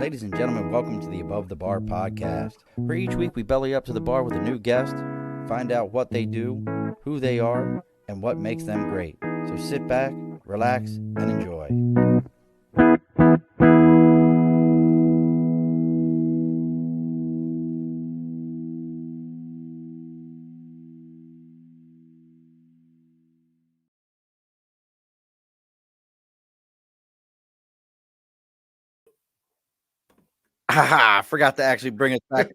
Ladies and gentlemen, welcome to the Above the Bar podcast. For each week, we belly up to the bar with a new guest, find out what they do, who they are, and what makes them great. So sit back, relax, and enjoy. I forgot to actually bring us back.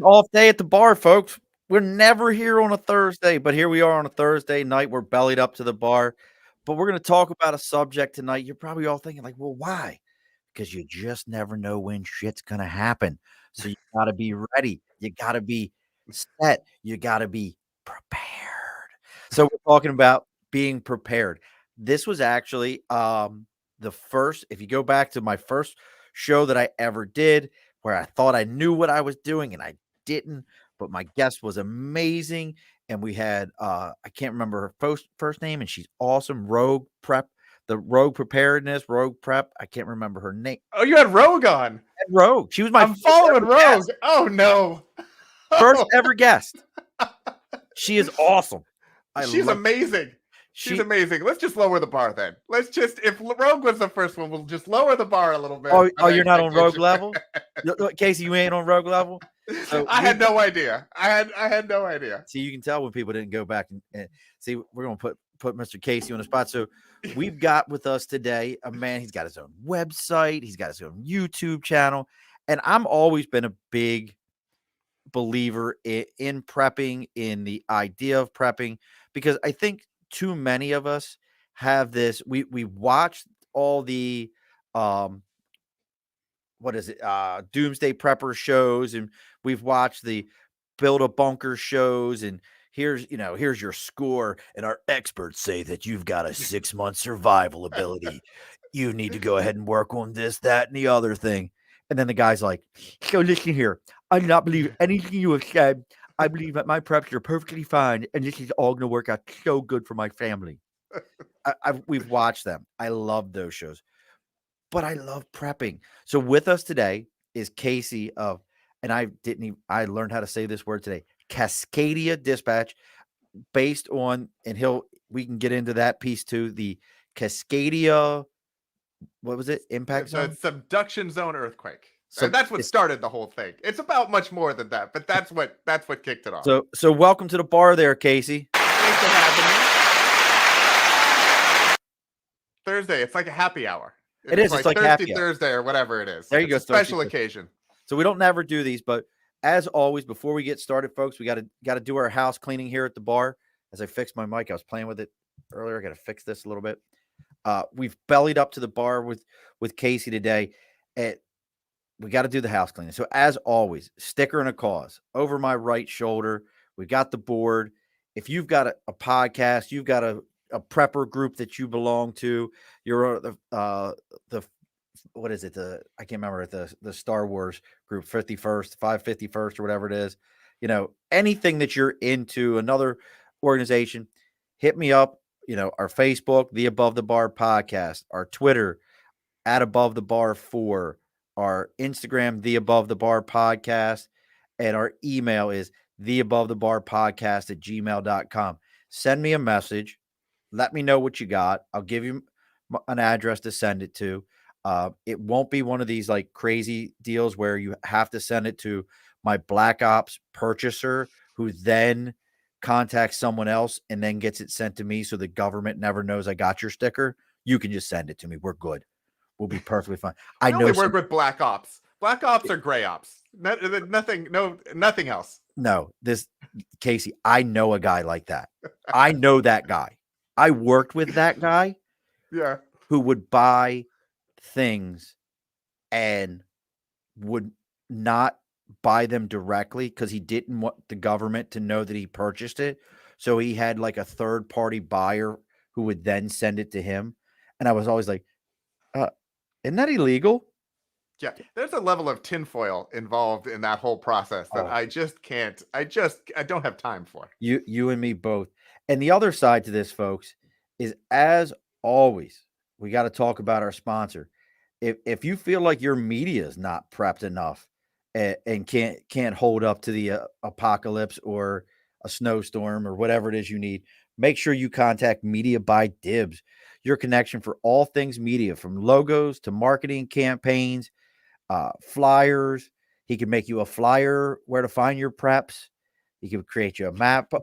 Off day at the bar, folks. We're never here on a Thursday, but here we are on a Thursday night. We're bellied up to the bar, but we're going to talk about a subject tonight. You're probably all thinking like, well, why? Because you just never know when shit's going to happen. So you got to be ready. You got to be set. You got to be prepared. So we're talking about being prepared. This was actually the first, if you go back to my first show that I ever did, where I thought I knew what I was doing and I didn't, but my guest was amazing. And we had, I can't remember her first name, and she's awesome. Rogue Prep, the Rogue Preparedness, Rogue Prep. I can't remember her name. Oh, you had Rogue on. Rogue. She was my I'm following Rogue. Guest. Oh, no. First ever guest. She is awesome. She's amazing. She's amazing. Let's just lower the bar then. Let's just, if Rogue was the first one, we'll just lower the bar a little bit. Oh, you're not on Rogue level? Casey, you ain't on Rogue level? So I had no idea. I had no idea. See, you can tell when people didn't go back and see, we're going to put Mr. Casey on the spot. So we've got with us today a man, he's got his own website. He's got his own YouTube channel. And I'm always been a big believer in prepping, in the idea of prepping, because I think too many of us have this. We watched all the doomsday prepper shows, and we've watched the build a bunker shows, and here's your score, and our experts say that you've got a 6-month survival ability. You need to go ahead and work on this, that, and the other thing. And then the guy's like, so listen here, I do not believe anything you have said. I believe that my preps are perfectly fine, and this is all going to work out so good for my family. We've watched them. I love those shows, but I love prepping. So with us today is Casey of, and I learned how to say this word today, Cascadia Dispatch, based on, and we can get into that piece too, the Cascadia, what was it? Impact zone? Subduction zone earthquake. So that's what started the whole thing. It's about much more than that, but that's what kicked it off. So welcome to the bar there, Casey. Thanks for having me. Thursday, it's like a happy hour. It's like Thirsty happy Thursday or whatever it is. There you go. Special occasion. So we don't never do these, but as always, before we get started, folks, we got to do our house cleaning here at the bar. As I fixed my mic, I was playing with it earlier. I got to fix this a little bit. We've bellied up to the bar with Casey today. We got to do the house cleaning. So as always, sticker and a cause over my right shoulder. We got the board. If you've got a podcast, you've got a prepper group that you belong to, you're the what is it? I can't remember the Star Wars group, 51st, 551st, or whatever it is. Anything that you're into, another organization, hit me up. Our Facebook, the Above the Bar podcast, our Twitter at Above the Bar 4, our Instagram, the Above the Bar podcast, and our email is theabovethebarpodcast@gmail.com. Send me a message. Let me know what you got. I'll give you an address to send it to. It won't be one of these like crazy deals where you have to send it to my Black Ops purchaser, who then contacts someone else and then gets it sent to me, so the government never knows I got your sticker. You can just send it to me. We're good. We'll be perfectly fine. I know. Only work with Black Ops. Black Ops are gray ops. Nothing else. No, Casey, I know a guy like that. I know that guy. I worked with that guy. Yeah. Who would buy things and would not buy them directly because he didn't want the government to know that he purchased it. So he had like a third party buyer who would then send it to him. And I was always like, isn't that illegal? Yeah, there's a level of tinfoil involved in that whole process that I just can't. I don't have time for. You and me both. And the other side to this, folks, is as always, we got to talk about our sponsor. if you feel like your media is not prepped enough and can't hold up to the apocalypse or a snowstorm or whatever it is you need, make sure you contact Media by Dibs, your connection for all things media, from logos to marketing campaigns, flyers. He can make you a flyer where to find your preps. He can create you a map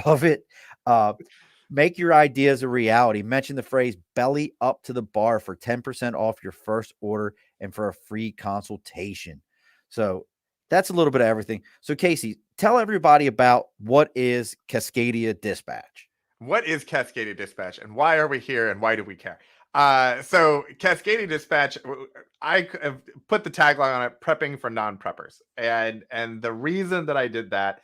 of it. Make your ideas a reality. Mention the phrase belly up to the bar for 10% off your first order and for a free consultation. So that's a little bit of everything. So Casey, tell everybody about what is Cascadia Dispatch. What is Cascadia Dispatch, and why are we here, and why do we care? So Cascadia Dispatch, I have put the tagline on it: prepping for non-preppers. And the reason that I did that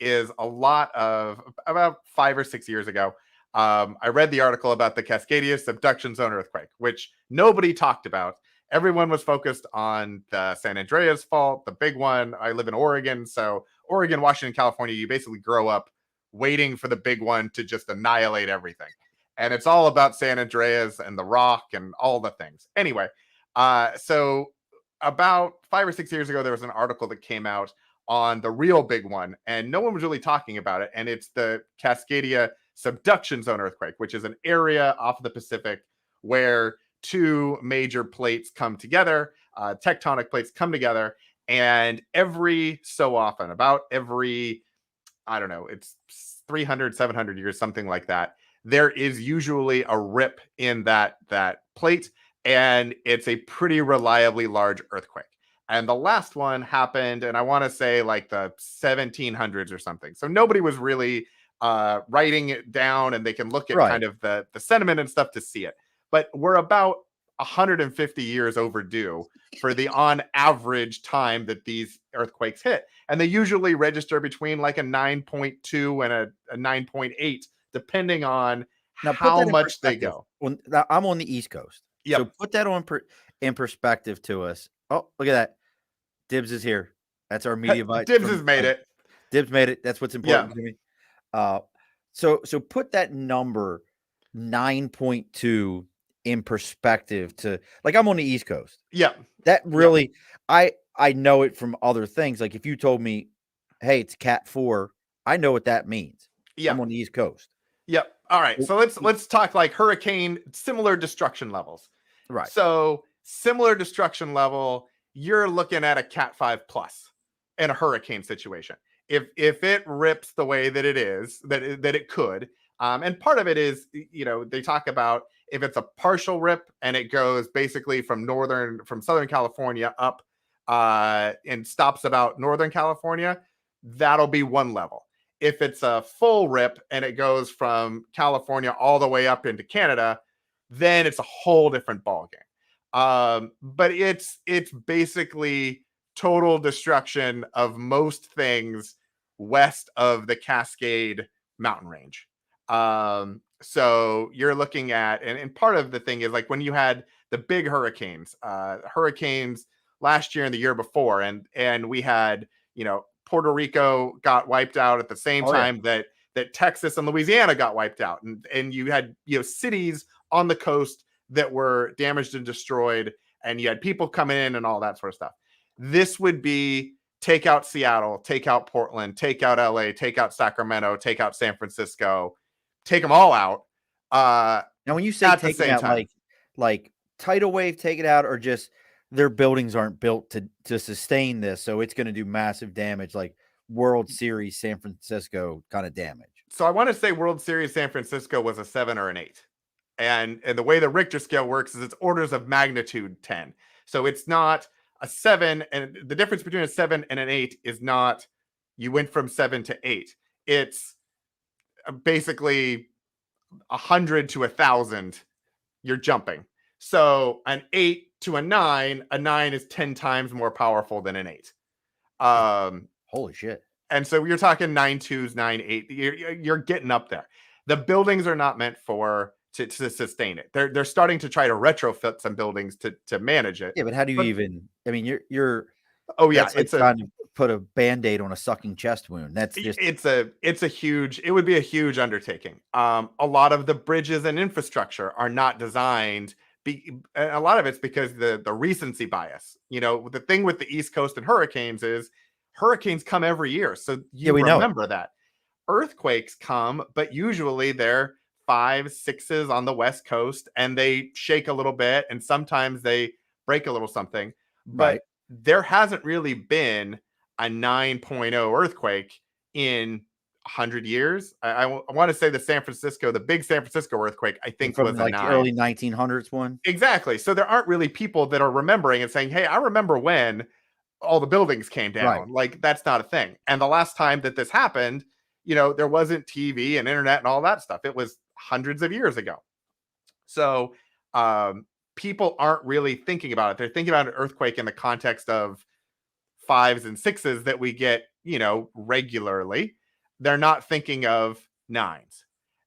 is about 5 or 6 years ago, I read the article about the Cascadia Subduction Zone earthquake, which nobody talked about. Everyone was focused on the San Andreas fault, the big one. I live in Oregon, so Oregon, Washington, California, you basically grow up waiting for the big one to just annihilate everything. And it's all about San Andreas and the rock and all the things. Anyway, so about 5 or 6 years ago, there was an article that came out on the real big one, and no one was really talking about it. And it's the Cascadia Subduction Zone earthquake, which is an area off of the Pacific where two major plates come together, tectonic plates come together, and every so often, about every, I don't know, it's 300, 700 years, something like that, there is usually a rip in that plate, and it's a pretty reliably large earthquake. And the last one happened, and I want to say like the 1700s or something. So nobody was really writing it down, and they can look at kind of the sentiment and stuff to see it. But we're about 150 years overdue for the on average time that these earthquakes hit. And they usually register between like a 9.2 and a 9.8, depending on how much they go. I'm on the East Coast. Yep. So put that in perspective to us. Oh, look at that. Dibs is here. That's our media bite. Dibs has made it. Dibs made it. That's what's important to me. So put that number 9.2 in perspective to, like, I'm on the East Coast. Yeah. That really, I know it from other things. Like if you told me, hey, it's Cat 4, I know what that means. Yeah. I'm on the East Coast. Yep. All right. So let's talk like hurricane, similar destruction levels. Right. So similar destruction level, you're looking at a Cat 5 plus in a hurricane situation. If it rips the way that it is, that it could, and part of it is, they talk about if it's a partial rip and it goes basically from Southern California up and stops about Northern California, that'll be one level. If it's a full rip and it goes from California all the way up into Canada, then it's a whole different ballgame. But it's basically total destruction of most things west of the Cascade mountain range. So you're looking at, and part of the thing is like when you had the big hurricanes last year and the year before, and we had, Puerto Rico got wiped out at the same time that Texas and Louisiana got wiped out. And you had, cities on the coast that were damaged and destroyed, and you had people coming in and all that sort of stuff. This would be take out Seattle, take out Portland, take out LA, take out Sacramento, take out San Francisco, take them all out. Now, when you say take them out, like tidal wave, take it out, or just their buildings aren't built to sustain this, so it's going to do massive damage, like World Series San Francisco kind of damage. So I want to say World Series San Francisco was a 7 or an 8. And the way the Richter scale works is it's orders of magnitude 10. So it's not a 7, and the difference between a 7 and an 8 is not you went from 7 to 8. It's basically 100 to 1,000. You're jumping. So an 8 to a 9 is 10 times more powerful than an 8. Holy shit. And so you're talking 9.2s, 9.8. You're getting up there. The buildings are not meant to sustain it. They're starting to try to retrofit some buildings to manage it. Yeah, but how do you even? I mean, you're. Oh yeah, it's trying to put a Band-Aid on a sucking chest wound. That's just. It would be a huge undertaking. A lot of the bridges and infrastructure are not designed A lot of it's because the recency bias. The thing with the East Coast and hurricanes is hurricanes come every year, so Yeah, you we know it. remember that. Earthquakes come, but usually they're 5, 6s on the West Coast, and they shake a little bit, and sometimes they break a little something. Right. But there hasn't really been a 9.0 earthquake in 100 years. I want to say the big San Francisco earthquake, I think From was a like the 9. early 1900s one. Exactly. So there aren't really people that are remembering and saying, hey, I remember when all the buildings came Right. down. Like, that's not a thing. And the last time that this happened, there wasn't TV and internet and all that stuff. It was hundreds of years ago. So people aren't really thinking about it. They're thinking about an earthquake in the context of 5s and 6s that we get, regularly. They're not thinking of 9s.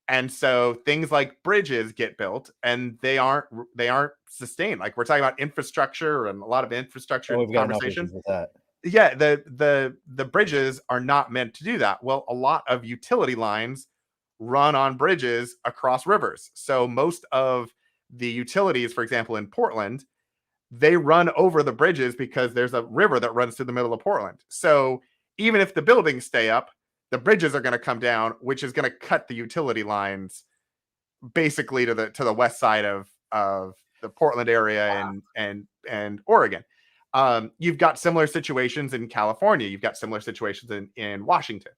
And so things like bridges get built and they aren't sustained. Like, we're talking about infrastructure and a lot of infrastructure Oh, we've got enough conversation. issues with that. Yeah, the bridges are not meant to do that. Well, a lot of utility lines run on bridges across rivers. So most of the utilities, for example, in Portland, they run over the bridges because there's a river that runs through the middle of Portland. So even if the buildings stay up, the bridges are going to come down, which is going to cut the utility lines basically to the west side of the Portland area and Oregon. You've got similar situations in California. You've got similar situations in Washington.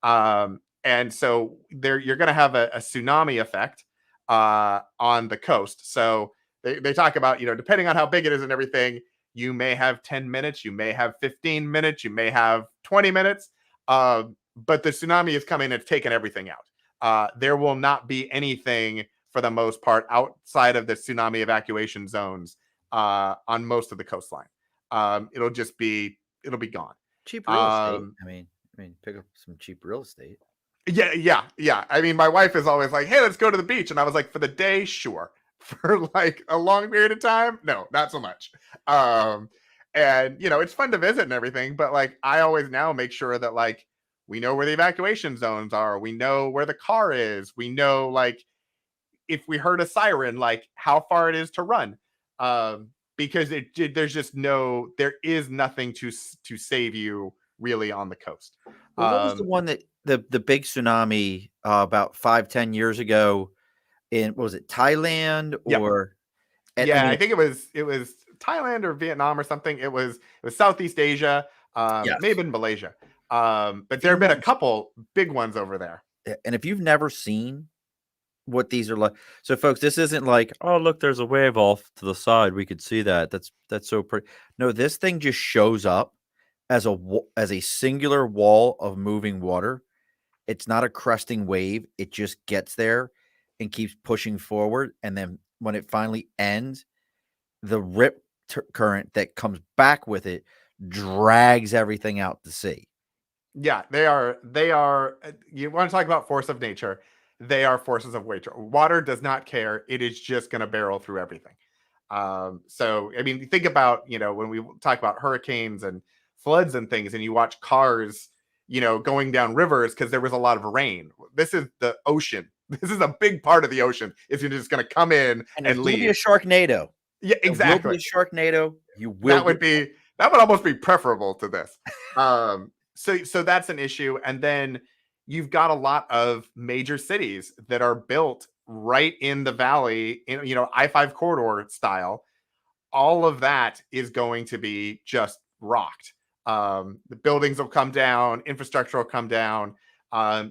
And so you're going to have a tsunami effect on the coast. So they talk about, depending on how big it is and everything, you may have 10 minutes, you may have 15 minutes, you may have 20 minutes. But the tsunami is coming, it's taking everything out. There will not be anything for the most part outside of the tsunami evacuation zones on most of the coastline. It'll be gone. Cheap real estate. I mean, pick up some cheap real estate. Yeah. I mean, my wife is always like, hey, let's go to the beach. And I was like, for the day, sure. For like a long period of time, no, not so much. And it's fun to visit and everything, but like, I always now make sure that like we know where the evacuation zones are, we know where the car is, we know like if we heard a siren, like how far it is to run. Because there is nothing to save you really on the coast. Well, what was the one that the big tsunami about 5-10 years ago in, what was it, Thailand or? Yep. I think it was Thailand or Vietnam or something. It was Southeast Asia. Yes. May have been Malaysia. But there have been a couple big ones over there. And if you've never seen what these are like, so folks, this isn't like, oh look, there's a wave off to the side, we could see that. That's so pretty. No, this thing just shows up as a singular wall of moving water. It's not a cresting wave. It just gets there and keeps pushing forward. And then when it finally ends, the rip current that comes back with it drags everything out to sea. Yeah, they are. You want to talk about force of nature? They are forces of nature. Water does not care. It is just going to barrel through everything. So, I mean, think about, when we talk about hurricanes and floods and things, and you watch cars, going down rivers because there was a lot of rain. This is the ocean. This is a big part of the ocean. Is you're just going to come in and leave. Be a Sharknado. Yeah, exactly. Will be a Sharknado. You will. That would almost be preferable to this. So that's an issue. And then you've got a lot of major cities that are built right in the valley, in I-5 corridor style. All of that is going to be just rocked. The buildings will come down, infrastructure will come down.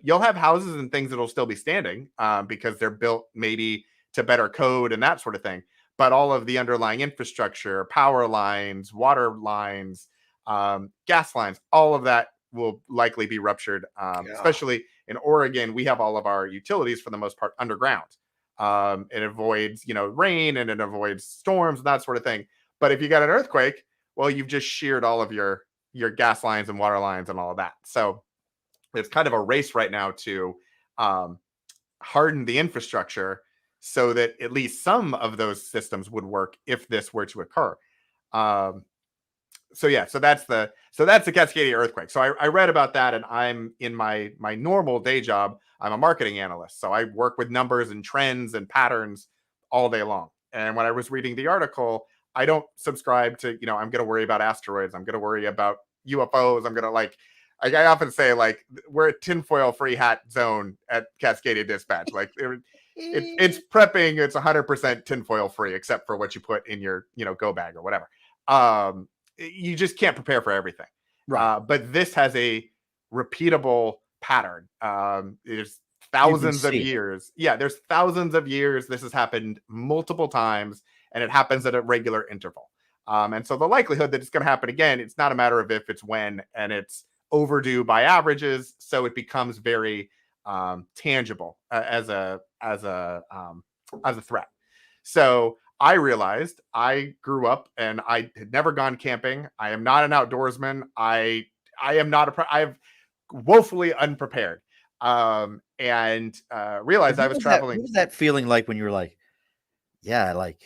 You'll have houses and things that'll still be standing because they're built maybe to better code and that sort of thing. But all of the underlying infrastructure, power lines, water lines, gas lines, all of that will likely be ruptured. Especially in Oregon, we have all of our utilities for the most part underground. It avoids, rain, and it avoids storms and that sort of thing. But if you got an earthquake, well, you've just sheared all of your gas lines and water lines and all of that. So it's kind of a race right now to harden the infrastructure so that at least some of those systems would work if this were to occur. So that's the Cascadia earthquake. So I read about that, and I'm in my normal day job, I'm a marketing analyst. So I work with numbers and trends and patterns all day long. And when I was reading the article, I don't subscribe to, I'm going to worry about asteroids. I'm going to worry about UFOs. I'm going to I often say, like, we're a tinfoil free hat zone at Cascadia Dispatch. Like, it's prepping. It's 100% tinfoil free, except for what you put in your, go bag or whatever. You just can't prepare for everything. Right. But this has a repeatable pattern. There's thousands of years. Yeah, there's thousands of years. This has happened multiple times, and it happens at a regular interval. And so the likelihood that it's going to happen again, it's not a matter of if, it's when, and it's overdue by averages. So it becomes very tangible as a threat. So I realized I grew up and I had never gone camping. I am not an outdoorsman. I am not I'm woefully unprepared. And realized I was traveling. What was that feeling like when you were like, yeah, like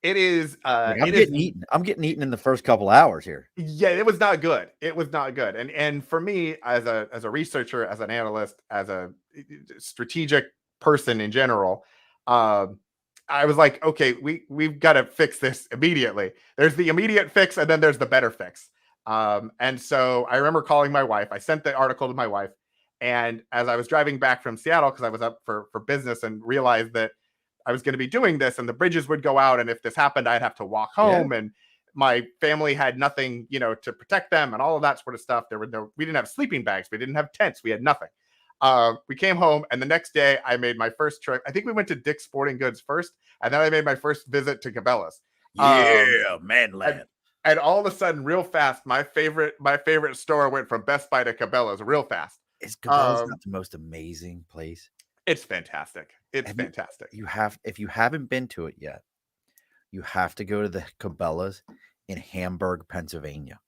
it is, I'm getting eaten. I'm getting eaten in the first couple hours here. Yeah, it was not good. It was not good. And for me, as a researcher, as an analyst, as a strategic person in general, I was like, okay, we've got to fix this immediately. There's the immediate fix, and then there's the better fix. And so I remember calling my wife. I sent the article to my wife, and as I was driving back from Seattle, because I was up for business, and realized that I was going to be doing this, and the bridges would go out, and if this happened, I'd have to walk home, and my family had nothing, to protect them, and all of that sort of stuff. We didn't have sleeping bags, we didn't have tents, we had nothing. We came home, and the next day I made my first trip. I think we went to Dick's Sporting Goods first, and then I made my first visit to Cabela's. Manland. And all of a sudden, real fast, my favorite store went from Best Buy to Cabela's real fast. Is Cabela's not the most amazing place? It's fantastic. It's fantastic. If you haven't been to it yet, you have to go to the Cabela's in Hamburg, Pennsylvania.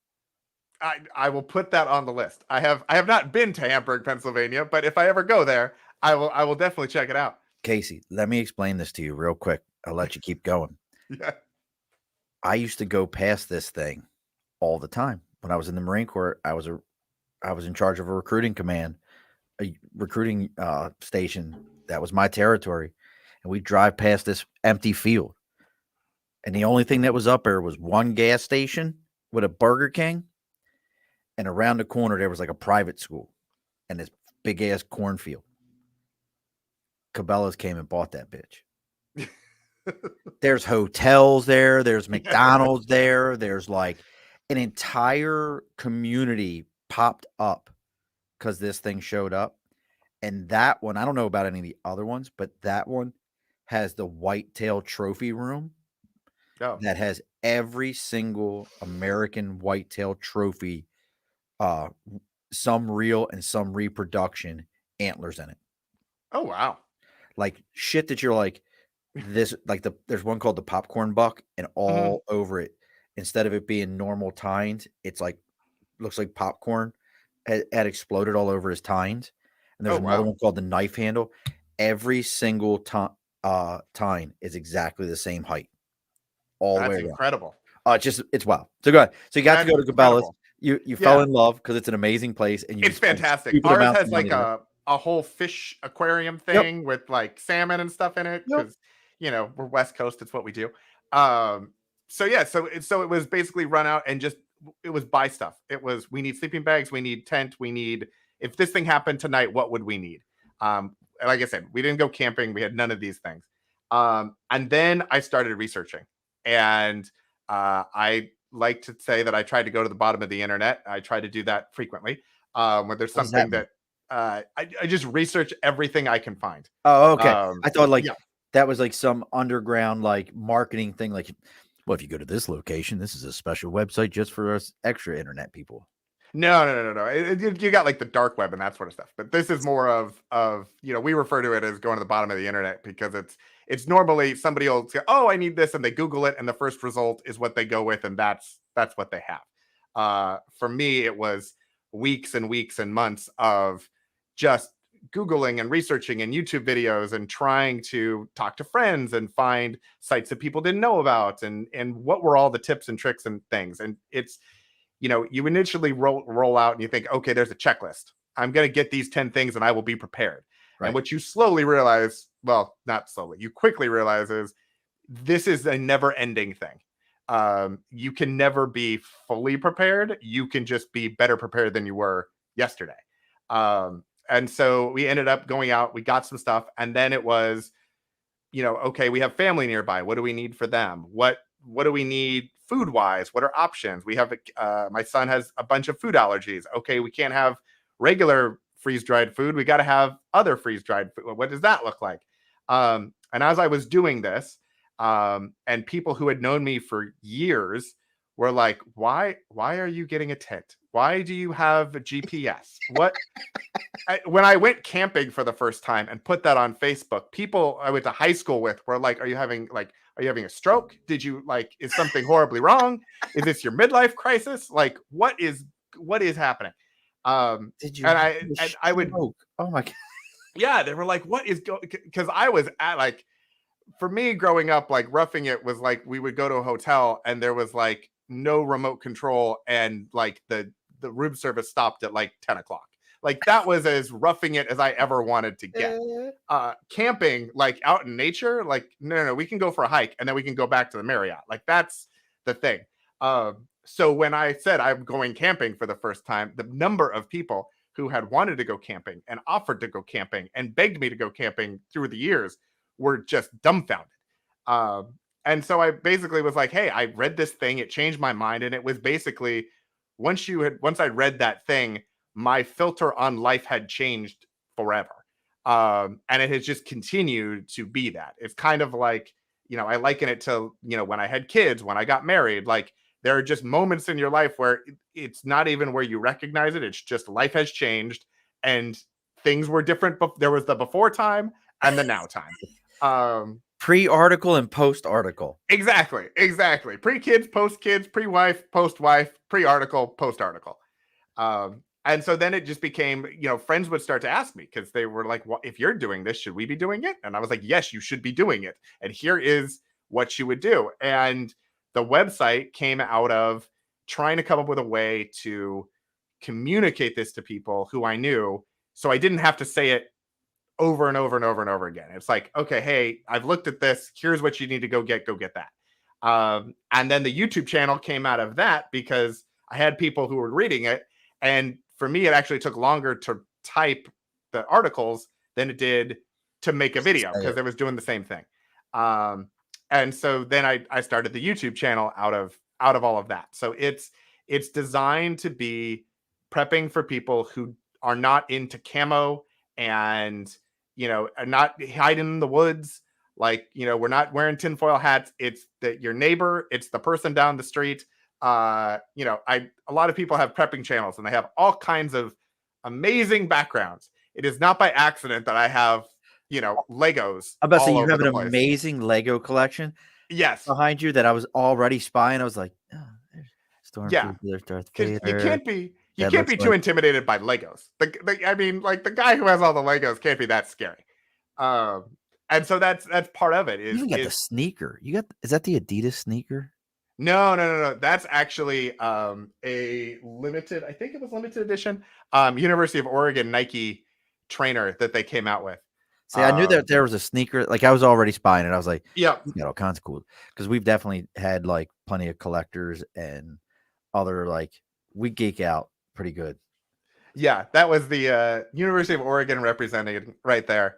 I will put that on the list. I have not been to Hamburg, Pennsylvania, but if I ever go there, I will definitely check it out. Casey, let me explain this to you real quick. I'll let you keep going. Yeah. I used to go past this thing all the time. When I was in the Marine Corps, I was in charge of a recruiting command, a recruiting station. That was my territory. And we'd drive past this empty field. And the only thing that was up there was one gas station with a Burger King. And around the corner, there was like a private school and this big ass cornfield. Cabela's came and bought that bitch. There's hotels there. There's McDonald's there. There's like an entire community popped up because this thing showed up. And that one, I don't know about any of the other ones, but that one has the whitetail trophy room that has every single American whitetail trophy, some real and some reproduction antlers in it. Oh, wow. Like shit that you're like, this, like there's one called the popcorn buck, and all over it, instead of it being normal tines, it's like, looks like popcorn had exploded all over his tines. And there's another one called the knife handle. Every single tine is exactly the same height. All the way around. Incredible. It's wild. So go ahead. So you got to go to Cabela's. You fell in love because it's an amazing place, and it's fantastic. Ours has like a whole fish aquarium thing with like salmon and stuff in it, because we're West Coast. It's what we do. So it was basically run out and it was buy stuff. It was, we need sleeping bags, we need tent, we need, if this thing happened tonight, what would we need? Like I said, we didn't go camping. We had none of these things. And then I started researching, and I like to say that I tried to go to the bottom of the internet. I try to do that frequently. When there's something that I just research everything I can find. Oh, okay. I thought that was like some underground like marketing thing. Like, well, if you go to this location, this is a special website just for us extra internet people. No. You got like the dark web and that sort of stuff. But this is more of we refer to it as going to the bottom of the internet, because it's normally somebody will say, oh, I need this, and they Google it, and the first result is what they go with, and that's what they have. For me, it was weeks and weeks and months of just Googling and researching and YouTube videos and trying to talk to friends and find sites that people didn't know about, and what were all the tips and tricks and things. And it's, you initially roll out and you think, okay, there's a checklist. I'm going to get these 10 things and I will be prepared. Right. And what you slowly realize, well, not slowly, you quickly realize is this is a never-ending thing. You can never be fully prepared. You can just be better prepared than you were yesterday. And so we ended up going out, we got some stuff, and then it was, okay, we have family nearby. What do we need for them? What do we need food wise? What are options? We have my son has a bunch of food allergies. Okay, we can't have regular freeze-dried food. We got to have other freeze-dried food. What does that look like? And as I was doing this, and people who had known me for years were like, why are you getting a tent? Why do you have a GPS? When I went camping for the first time and put that on Facebook, people I went to high school with were like, are you having a stroke? Is something horribly wrong? Is this your midlife crisis? Like, what is happening? Did you? And I would, oh my God. yeah, they were like, what is going, because I was at like, for me growing up, like roughing it was like, we would go to a hotel and there was like no remote control and like the room service stopped at like 10 o'clock. Like that was as roughing it as I ever wanted to get. Camping, like out in nature, like no, we can go for a hike and then we can go back to the Marriott. Like that's the thing. So when I said I'm going camping for the first time, the number of people who had wanted to go camping and offered to go camping and begged me to go camping through the years were just dumbfounded. And so I basically was like, hey, I read this thing, it changed my mind. And it was basically once I read that thing, my filter on life had changed forever. And it has just continued to be that. It's kind of like, I liken it to, when I had kids, when I got married, like there are just moments in your life where it's not even where you recognize it. It's just life has changed and things were different. There was the before time and the now time. Pre-article and post-article. Exactly. Pre-kids, post-kids, pre-wife, post-wife, pre-article, post-article. And so then it just became, friends would start to ask me because they were like, well, if you're doing this, should we be doing it? And I was like, yes, you should be doing it. And here is what you would do. And the website came out of trying to come up with a way to communicate this to people who I knew. So I didn't have to say it over and over and over and over again. It's like, okay, hey, I've looked at this. Here's what you need to go get that. And then the YouTube channel came out of that because I had people who were reading it. And for me, it actually took longer to type the articles than it did to make a video because I was doing the same thing. And so then I started the YouTube channel out of all of that. So it's designed to be prepping for people who are not into camo and, are not hiding in the woods. Like, we're not wearing tinfoil hats. It's your neighbor. It's the person down the street. A lot of people have prepping channels and they have all kinds of amazing backgrounds. It is not by accident that I have, Legos. I'm about to say you have an amazing Lego collection. Yes. Behind you that I was already spying. I was like, oh, there's Stormtrooper, there's Darth Vader. You can't be too intimidated by Legos. The guy who has all the Legos can't be that scary. And so that's part of it. You got the sneaker. Is that the Adidas sneaker? No. That's actually a limited, I think it was limited edition, University of Oregon Nike trainer that they came out with. See, I knew that there was a sneaker. Like I was already spying it. I was like, yeah, you got all kinds of cool. Because we've definitely had like plenty of collectors and other we geek out pretty good. Yeah, that was the University of Oregon represented right there.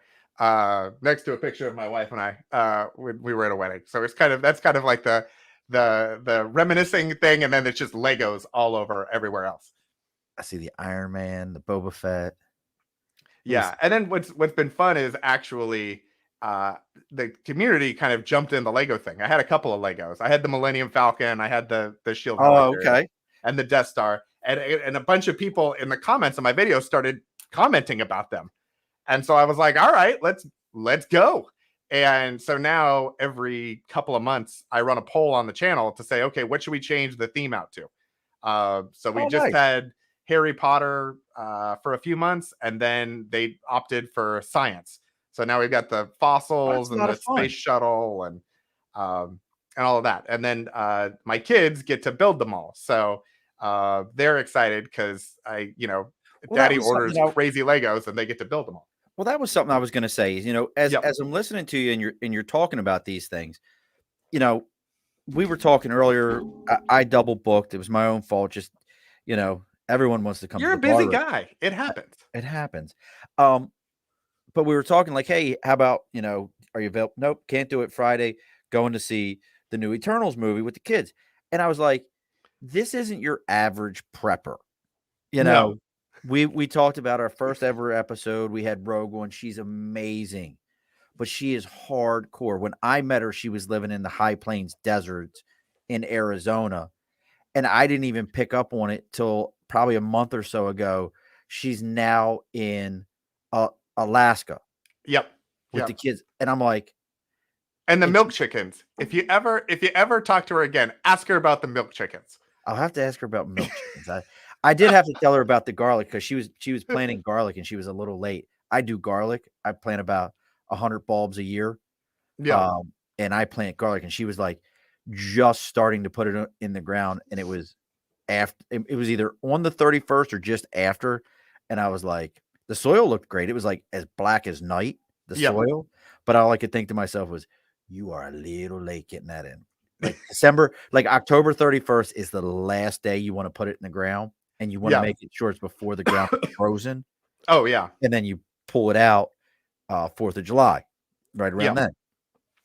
Next to a picture of my wife and I. We were at a wedding. So that's kind of like the reminiscing thing, and then it's just Legos all over everywhere else. I see the Iron Man, the Boba Fett. Yeah, and then what's been fun is actually the community kind of jumped in the Lego thing. I had a couple of Legos. I had the Millennium Falcon, I had the Shield. Oh, okay. And the Death Star, and a bunch of people in the comments on my video started commenting about them, and so I was like, all right, let's go. And so now every couple of months, I run a poll on the channel to say, okay, what should we change the theme out to? So we just had Harry Potter for a few months, and then they opted for science. So now we've got the fossils and the space shuttle and all of that. And then my kids get to build them all. So they're excited because Daddy orders crazy Legos and they get to build them all. Well, that was something I was going to say. As I'm listening to you and you're talking about these things, you know, we were talking earlier. I double booked. It was my own fault. Just, everyone wants to come to You're a the busy bar. guy. It happens. It happens. Um, but we were talking like, hey, how about, are you available? Nope, can't do it Friday. Going to see the new Eternals movie with the kids. And I was like, this isn't your average prepper. You No. know, we talked about our first ever episode. We had Rogue on. She's amazing, but she is hardcore. When I met her, she was living in the high plains deserts in Arizona, and I didn't even pick up on it till probably a month or so ago. She's now in Alaska Yep. with the Yep. kids, and I'm like, And the it's. milk chickens. If you ever talk to her again, ask her about the milk chickens. I'll have to ask her about milk chickens. I did have to tell her about the garlic because she was planting garlic and she was a little late. I do garlic. I plant about 100 bulbs a year, Yeah. and I plant garlic. And she was like just starting to put it in the ground, and it was after. It was either on the 31st or just after, and I was like, the soil looked great. It was like as black as night, the Yep. soil. But all I could think to myself was, you are a little late getting that in. Like December, like October 31st is the last day you want to put it in the ground, and you want to Yeah. make it sure it's before the ground is frozen, Oh yeah. and then you pull it out 4th of July, right around Yeah. then.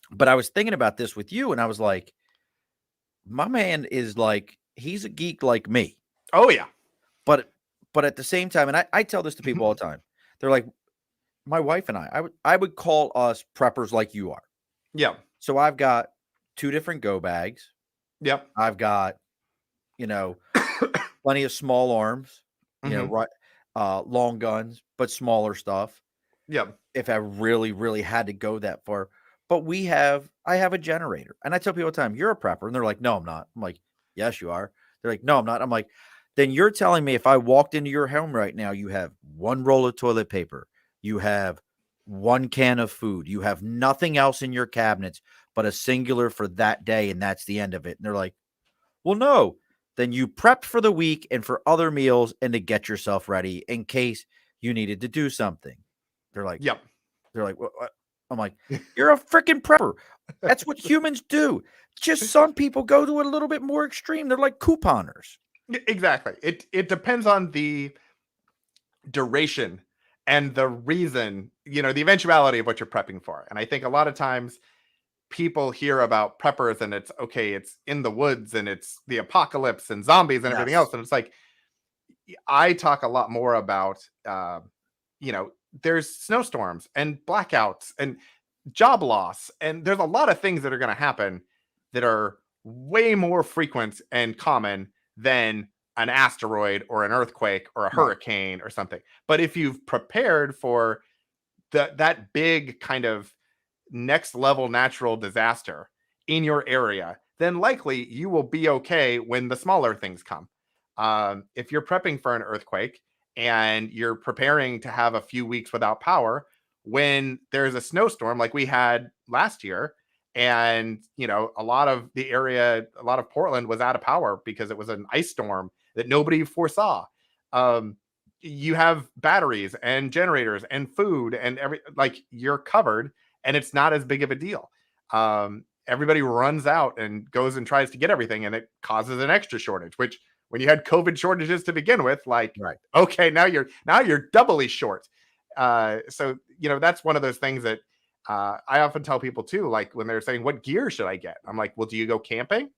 But I was thinking about this with you, and I was like, my man is like, he's a geek like me, Oh yeah. but at the same time, and I tell this to people all the time. They're like, my wife and I would call us preppers like you are. Yeah. So I've got 2 different go bags. Yep. I've got, you know, plenty of small arms, Hmm. right, long guns, but smaller stuff Yep. if I really, really had to go that far. But I have a generator. And I tell people all the time, you're a prepper. And they're like, no, I'm not. I'm like, yes, you are. They're like, no, I'm not. I'm like, then you're telling me if I walked into your home right now, you have 1 roll of toilet paper, you have 1 can of food, you have nothing else in your cabinets but a singular for that day. And that's the end of it. And they're like, well, no, then you prepped for the week and for other meals and to get yourself ready in case you needed to do something. They're like, Yep. what? I'm like, you're a freaking prepper. That's what humans do. Just some people go to it a little bit more extreme. They're like couponers. Exactly. It depends on the duration and the reason, the eventuality of what you're prepping for. And I think a lot of times people hear about preppers and it's okay, it's in the woods and it's the apocalypse and zombies and everything Yes. else. And it's like, I talk a lot more about, there's snowstorms and blackouts and job loss. And there's a lot of things that are going to happen that are way more frequent and common than an asteroid or an earthquake or a Right. hurricane or something. But if you've prepared for that big kind of next level natural disaster in your area, then likely you will be okay when the smaller things come. If you're prepping for an earthquake and you're preparing to have a few weeks without power, when there's a snowstorm like we had last year, and a lot of the area, a lot of Portland was out of power because it was an ice storm that nobody foresaw. You have batteries and generators and food and you're covered, and it's not as big of a deal. Everybody runs out and goes and tries to get everything, and it causes an extra shortage, which when you had COVID shortages to begin with, Right. okay, now you're doubly short. So that's one of those things that I often tell people too, like when they're saying, what gear should I get? I'm like, well, do you go camping?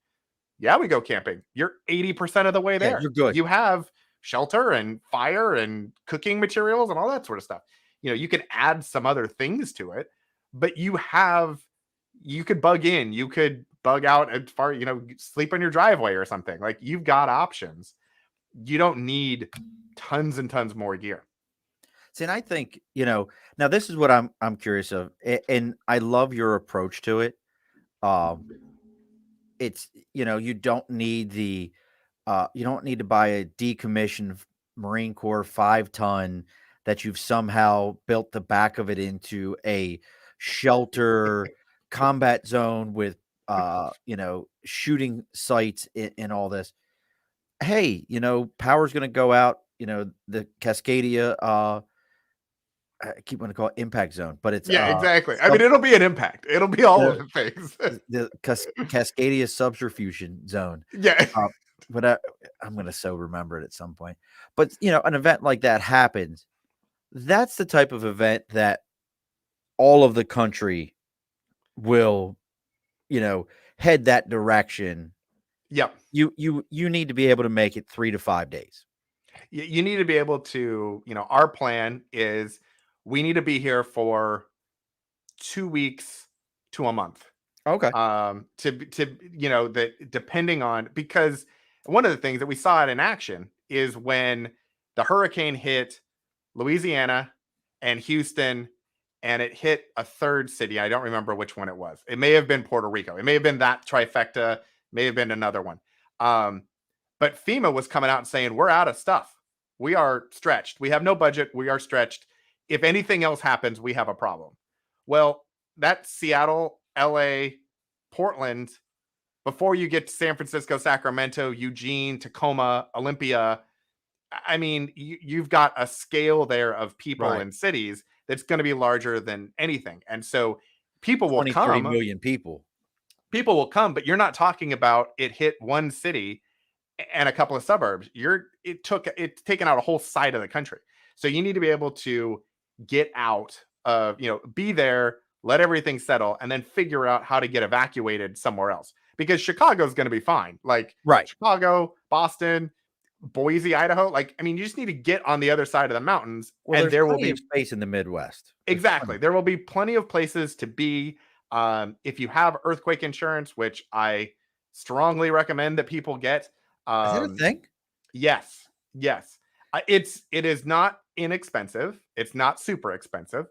Yeah, we go camping. You're 80% of the way Yeah, there. you're good. You have shelter and fire and cooking materials and all that sort of stuff. You can add some other things to it, but you could bug in, you could bug out as far, sleep in your driveway or something. Like, you've got options. You don't need tons and tons more gear. See, and I think, now this is what I'm curious of, and I love your approach to it. Um, it's, you don't need you don't need to buy a decommissioned Marine Corps 5-ton that you've somehow built the back of it into a shelter combat zone with, shooting sites and all this. Hey, power's going to go out, the Cascadia, I keep wanting to call it impact zone, but it's Yeah, exactly. I mean, it'll be an impact. It'll be all of the the things. Cascadia subterfusion zone. Yeah. Uh, but I'm gonna so remember it at some point. But an event like that happens. That's the type of event that all of the country will, head that direction. Yep. You need to be able to make it 3 to 5 days. You need to be able to, our plan is we need to be here for 2 weeks to a month. Okay. That depending on, because one of the things that we saw it in action is when the hurricane hit Louisiana and Houston, and it hit a third city. I don't remember which one it was. It may have been Puerto Rico. It may have been that trifecta, may have been another one. But FEMA was coming out and saying, we're out of stuff. We are stretched. We have no budget. We are stretched. If anything else happens, we have a problem. Well, that's Seattle, LA, Portland, before you get to San Francisco, Sacramento, Eugene, Tacoma, Olympia. I mean, you've got a scale there of people Right. and cities that's going to be larger than anything. And so people will 30 come. million people. People will come, but you're not talking about it hit one city and a couple of suburbs. It's taken out a whole side of the country. So you need to be able to get out of, be there, let everything settle, and then figure out how to get evacuated somewhere else. Because Chicago's going to be fine. Like Right. Chicago, Boston, Boise, Idaho. Like, I mean, you just need to get on the other side of the mountains, Well, and there will be space in the Midwest. Exactly. There will be plenty of places to be. If you have earthquake insurance, which I strongly recommend that people get. Is that a thing? Yes. It is not inexpensive. It's not super expensive.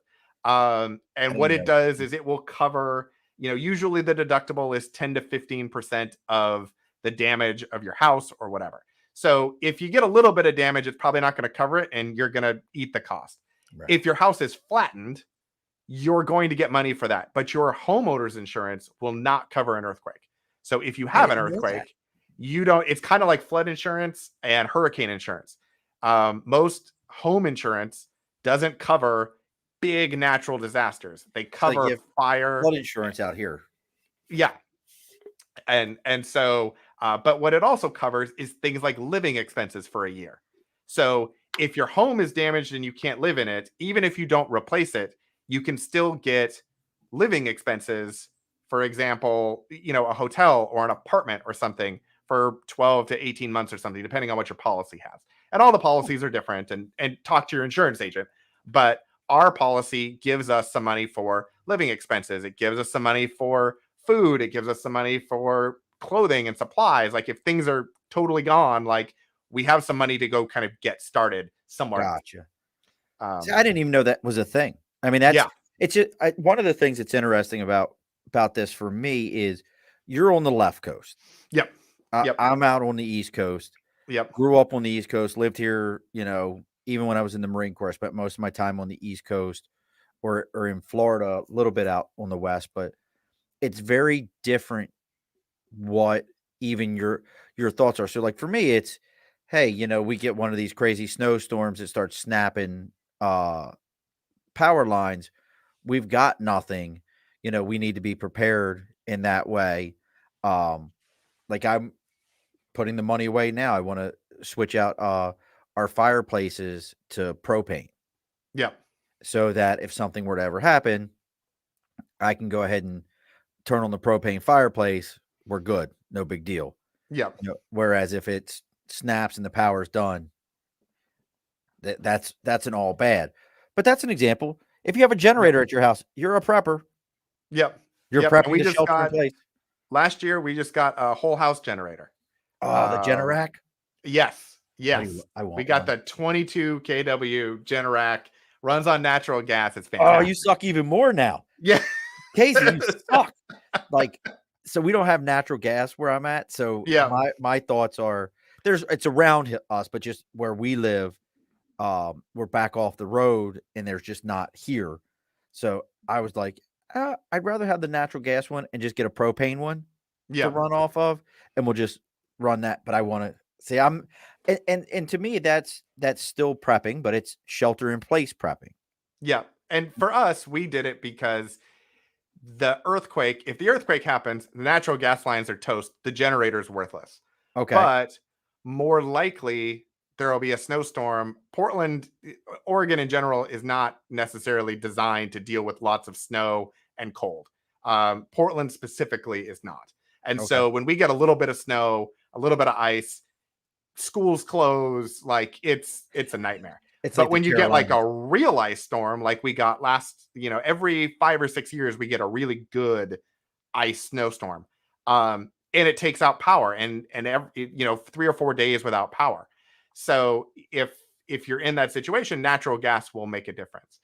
And what it does is it will cover, usually the deductible is 10 to 15% of the damage of your house or whatever. So if you get a little bit of damage, it's probably not going to cover it, and you're going to eat the cost. Right. If your house is flattened, you're going to get money for that, but your homeowner's insurance will not cover an earthquake. So if you have an earthquake, you don't. It's kind of like flood insurance and hurricane insurance. Most home insurance doesn't cover big natural disasters. They cover fire, flood insurance out here. Yeah, and so, but what it also covers is things like living expenses for a year. So if your home is damaged and you can't live in it, even if you don't replace it, you can still get living expenses. For example, a hotel or an apartment or something for 12 to 18 months or something, depending on what your policy has. And all the policies are different, and talk to your insurance agent. But our policy gives us some money for living expenses. It gives us some money for food. It gives us some money for clothing and supplies. Like if things are totally gone, like we have some money to go kind of get started somewhere. Gotcha. See, I didn't even know that was a thing. I mean, it's just, one of the things that's interesting about this for me is you're on the left coast. Yep. I'm out on the East Coast. Yep. Grew up on the East Coast, lived here, even when I was in the Marine Corps, I spent most of my time on the East Coast or in Florida, a little bit out on the West, but it's very different what even your thoughts are. So like for me, it's, hey, we get one of these crazy snowstorms that starts snapping power lines. We've got nothing, we need to be prepared in that way. Like I'm putting the money away now. I want to switch out our fireplaces to propane. Yep. So that if something were to ever happen, I can go ahead and turn on the propane fireplace. We're good. No big deal. Yep. Whereas if it snaps and the power's done, that's an all bad. But that's an example. If you have a generator at your house, you're a prepper. Yep. You're prepping to shelter in place. Last year, we just got a whole house generator. Oh, the Generac? Yes. I want we got the 22 kW Generac, runs on natural gas. It's fantastic. Oh, you suck even more now. Yeah. Casey, you suck. Like, so we don't have natural gas where I'm at. So my thoughts are it's around us, but just where we live, we're back off the road and there's just not here. So I was like, I'd rather have the natural gas one and just get a propane one to run off of, and we'll just run that. But I want to say and to me, that's still prepping, but it's shelter in place prepping. Yeah. And for us, we did it because if the earthquake happens, the natural gas lines are toast, the generator's worthless. Okay. But more likely there will be a snowstorm. Portland, Oregon in general is not necessarily designed to deal with lots of snow and cold. Portland specifically is not. And Okay. so when we get a little bit of snow, a little bit of ice, schools close, like it's a nightmare. It's But like the when you get like Carolinas. a real ice storm, like we got last, every 5 or 6 years, we get a really good ice snowstorm. And it takes out power and every, 3 or 4 days without power. So if you're in that situation, natural gas will make a difference.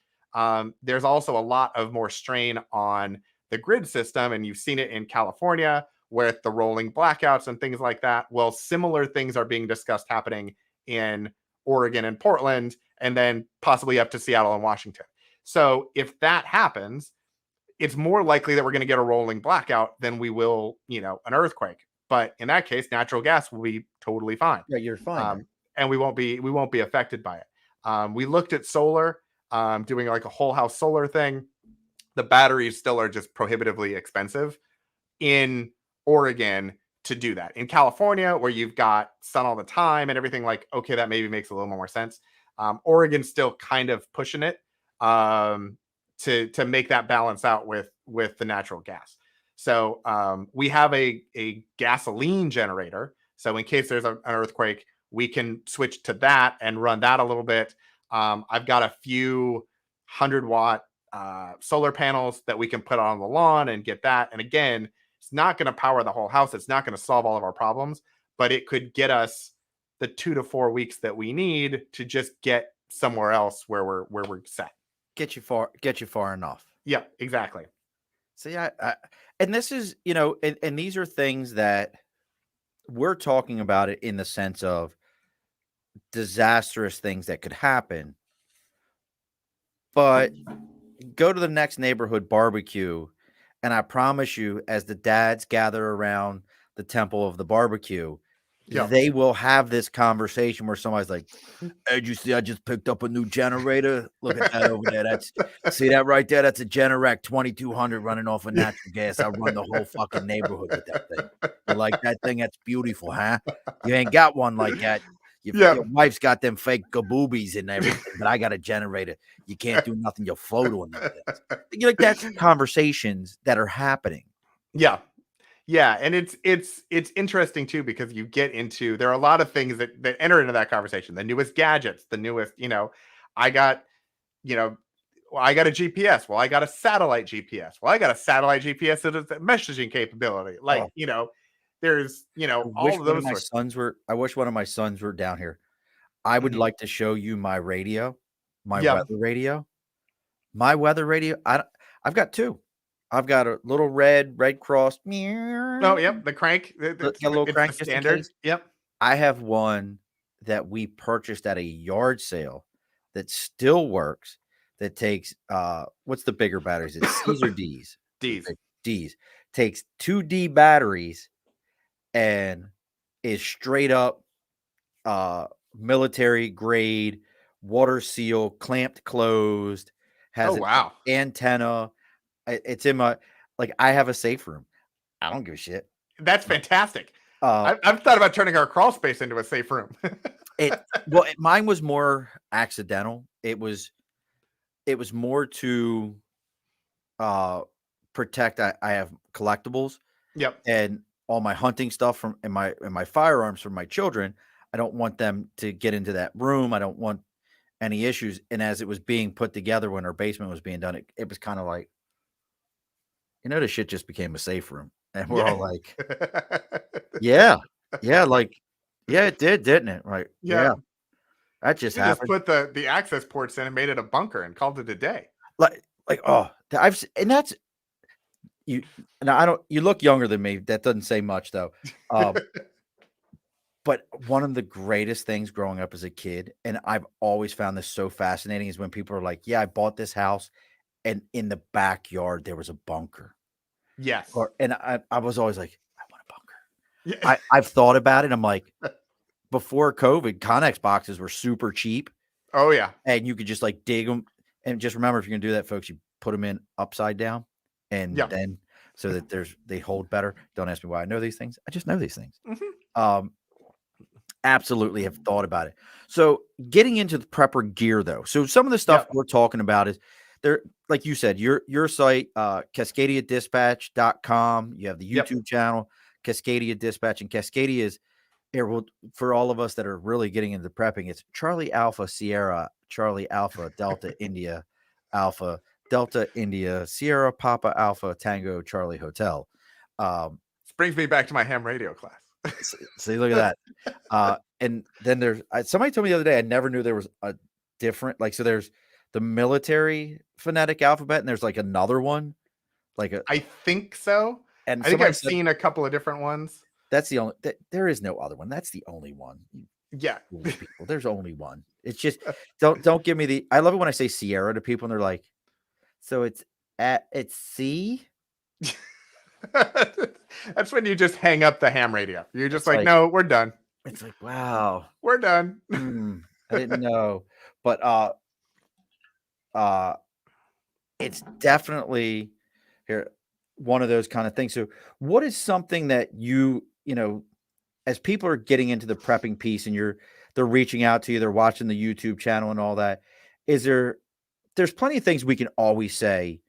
There's also a lot of more strain on the grid system, and you've seen it in California with the rolling blackouts and things like that. Well, similar things are being discussed happening in Oregon and Portland, and then possibly up to Seattle and Washington. So if that happens, it's more likely that we're going to get a rolling blackout than we will, an earthquake. But in that case, natural gas will be totally fine. Yeah, you're fine. And we won't be affected by it. We looked at solar, doing like a whole house solar thing. The batteries still are just prohibitively expensive in Oregon to do that. In California, where you've got sun all the time and everything, like, okay, that maybe makes a little more sense. Oregon's still kind of pushing it to make that balance out with the natural gas. So we have a gasoline generator. So in case there's an earthquake, we can switch to that and run that a little bit. I've got a few 100-watt solar panels that we can put on the lawn and get that. And again, it's not going to power the whole house. It's not going to solve all of our problems, but it could get us the 2 to 4 weeks that we need to just get somewhere else where we're set. Get you far enough. Yeah, exactly. See, and this is, and these are things that we're talking about it in the sense of disastrous things that could happen. But go to the next neighborhood barbecue, and I promise you, as the dads gather around the temple of the barbecue, they will have this conversation where somebody's like, "Hey, did you see I just picked up a new generator? Look at that over there. See that right there? That's a Generac 2200 running off of natural gas. I run the whole fucking neighborhood with that thing. You like that thing? That's beautiful, huh? You ain't got one like that. Your wife's got them fake kaboobies and everything, but I got a generator. You can't do nothing. You'll float on them things." Like, that's conversations that are happening. Yeah. Yeah, and it's interesting too, because you get into, there are a lot of things that enter into that conversation. The newest gadgets, the newest, I got, I got a GPS. Well, I got a satellite GPS. Well, I got a satellite GPS that has messaging capability. Like, there's, all of those I wish one of my sons were down here. I would like to show you my radio, my weather radio. My weather radio, I've got two. I've got a little red cross. Oh, yep, the crank. The little crank, the standard. Yep. I have one that we purchased at a yard sale that still works. That takes what's the bigger batteries? It's C's or D's? D's. D's. Takes 2 D batteries and is straight up military grade, water seal, clamped closed, has an antenna. It's in my, like, I have a safe room. I don't give a shit. That's fantastic. I've thought about turning our crawl space into a safe room. Mine was more accidental. It was more to protect. I have collectibles. Yep. And all my hunting stuff and my firearms from my children. I don't want them to get into that room. I don't want any issues. And as it was being put together when our basement was being done, it was kind of like, the shit just became a safe room. And we're all like, yeah, it did, didn't it? Right. Yeah. That just happened. Just put the access ports in and made it a bunker and called it a day. And that's you. Now you look younger than me. That doesn't say much though. But one of the greatest things growing up as a kid, and I've always found this so fascinating, is when people are like, yeah, I bought this house and in the backyard there was a bunker. Yes. And I was always like, I want a bunker. Yeah. I've thought about it. I'm like, before COVID, Connex boxes were super cheap. Oh yeah. And you could just like dig them. And just remember, if you're going to do that, folks, you put them in upside down, and Yeah. then so that they hold better. Don't ask me why I know these things. I just know these things. Mm-hmm. Absolutely have thought about it. So getting into the prepper gear, though. So some of the stuff Yep. we're talking about is there, like you said, your site, CascadiaDispatch.com. You have the Yep. YouTube channel, Cascadia Dispatch, and Cascadia is here. Well, for all of us that are really getting into prepping, it's Charlie Alpha Sierra, Charlie Alpha Delta India, Alpha Delta India, Sierra Papa Alpha Tango Charlie Hotel. This brings me back to my ham radio class. See, look at that. And then there's somebody told me the other day, I never knew there was a different, like, so there's the military phonetic alphabet, and there's like another one, like I think so. and I think somebody I've said seen a couple of different ones. that's the only, there is no other one. That's the only one. You Yeah. foolish people. There's only one. It's just, don't give me the, I love it when I say Sierra to people and they're like, so it's C. That's when you just hang up the ham radio. You're just like, like, no, we're done. It's like, wow. We're done. I didn't know. But it's definitely here one of those kind of things. So what is something that you know, as people are getting into the prepping piece and they're reaching out to you, they're watching the YouTube channel and all that, there's plenty of things we can always say.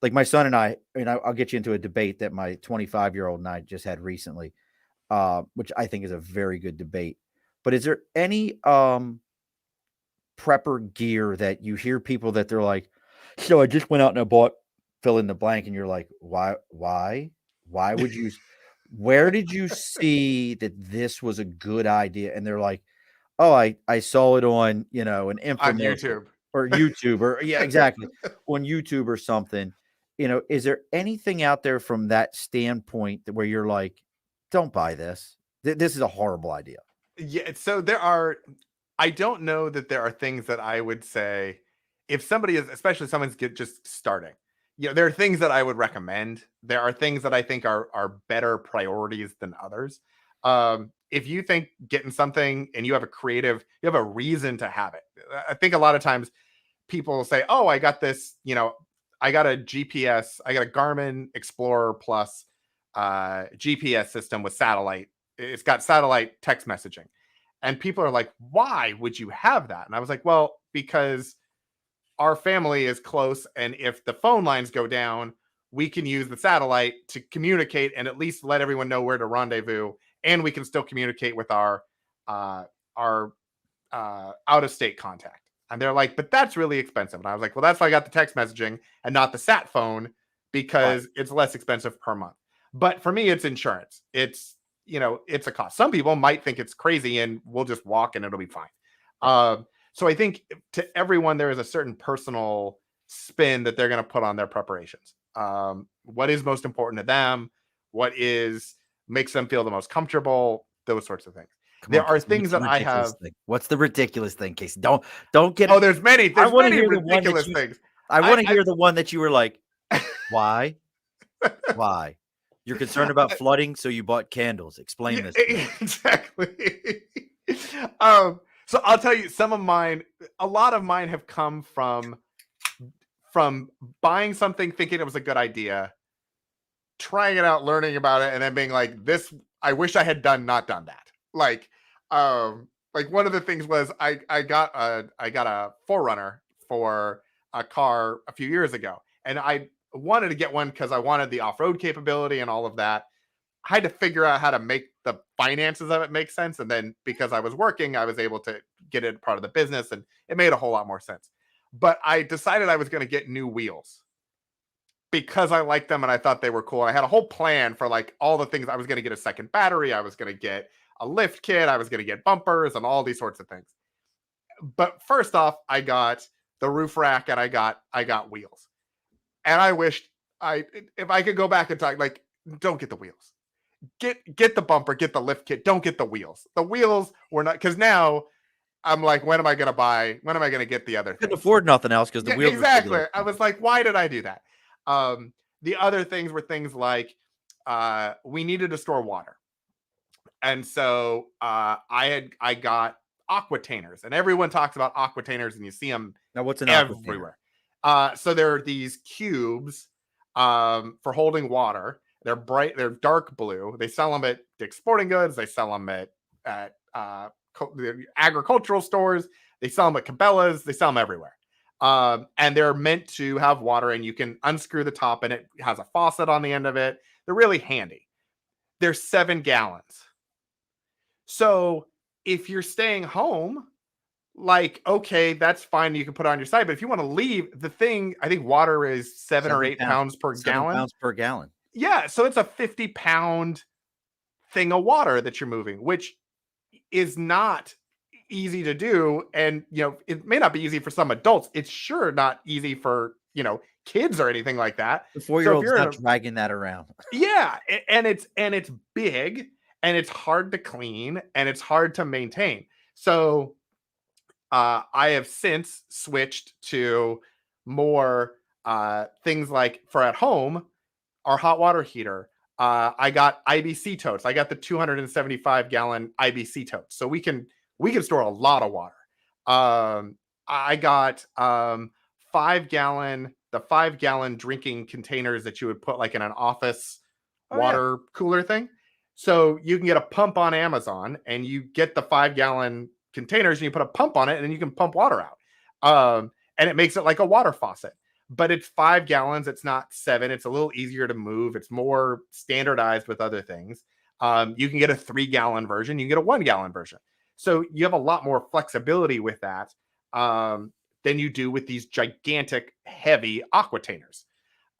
Like my son and I, and I'll get you into a debate that my 25-year-old and I just had recently, which I think is a very good debate. But is there any prepper gear that you hear people that they're like, so I just went out and I bought fill in the blank, and you're like, why would you, where did you see that this was a good idea? And they're like, oh, I saw it on, an On infomercial YouTube. or YouTube or yeah, exactly. On YouTube or something. Is there anything out there from that standpoint where you're like, don't buy this? This is a horrible idea. Yeah. So I don't know that there are things that I would say if somebody is, especially someone's just starting. There are things that I would recommend. There are things that I think are better priorities than others. If you think getting something and you have a reason to have it. I think a lot of times people say, oh, I got this, I got a GPS, I got a Garmin Explorer Plus GPS system with satellite. It's got satellite text messaging. And people are like, why would you have that? And I was like, well, because our family is close. And if the phone lines go down, we can use the satellite to communicate and at least let everyone know where to rendezvous. And we can still communicate with our out-of-state contact. And they're like, but that's really expensive. And I was like, well, that's why I got the text messaging and not the sat phone, because it's less expensive per month. But for me, it's insurance. It's a cost. Some people might think it's crazy and we'll just walk and it'll be fine. So I think to everyone, there is a certain personal spin that they're going to put on their preparations. What is most important to them? What makes them feel the most comfortable? Those sorts of things. There are things that I have. What's the ridiculous thing, Casey? Don't get. Oh, there's many. There's many ridiculous things. I want to hear the one that you were like, why? Why? You're concerned about flooding, so you bought candles. Explain this. Exactly. So I'll tell you, some of mine. A lot of mine have come from buying something, thinking it was a good idea, trying it out, learning about it, and then being like, "This, I wish I had not done that." Like one of the things was I got a Forerunner for a car a few years ago, and I wanted to get one because I wanted the off-road capability and all of that. I had to figure out how to make the finances of it make sense, and then because I was working, I was able to get it part of the business, and it made a whole lot more sense. But I decided I was going to get new wheels because I liked them and I thought they were cool. I had a whole plan for like all the things. I was going to get a second battery. I was going to get a lift kit. I was going to get bumpers and all these sorts of things. But first off, I got the roof rack and I got wheels. And I wished if I could go back and talk, like, don't get the wheels. Get the bumper, get the lift kit. Don't get the wheels. The wheels were not, because now I'm like, when am I going to get the other thing? Couldn't afford nothing else because the wheels. Exactly. I was like, why did I do that? The other things were things like we needed to store water. And so I got Aquatainers, and everyone talks about Aquatainers, and you see them now. What's an everywhere? So there are these cubes for holding water. They're bright, they're dark blue. They sell them at Dick's Sporting Goods. They sell them at the agricultural stores. They sell them at Cabela's. They sell them everywhere. And they're meant to have water, and you can unscrew the top, and it has a faucet on the end of it. They're really handy. They're 7 gallons. So if you're staying home, like, okay, that's fine. You can put it on your side. But if you want to leave the thing, I think water is 7 or 8 pounds per gallon. Pounds per gallon. Yeah. So it's a 50-pound thing of water that you're moving, which is not easy to do. And, it may not be easy for some adults. It's sure not easy for, kids or anything like that. The 4-year-old's not dragging that around. Yeah. And it's big, and it's hard to clean, and it's hard to maintain. So I have since switched to more things like, for at home, our hot water heater. I got IBC totes. I got the 275-gallon IBC totes, so we can store a lot of water. I got 5-gallon drinking containers that you would put like in an office water cooler thing. So you can get a pump on Amazon, and you get the 5-gallon containers, and you put a pump on it, and then you can pump water out. And it makes it like a water faucet, but it's 5 gallons. It's not 7. It's a little easier to move. It's more standardized with other things. You can get a 3-gallon version. You can get a 1-gallon version. So you have a lot more flexibility with that than you do with these gigantic, heavy Aquatainers.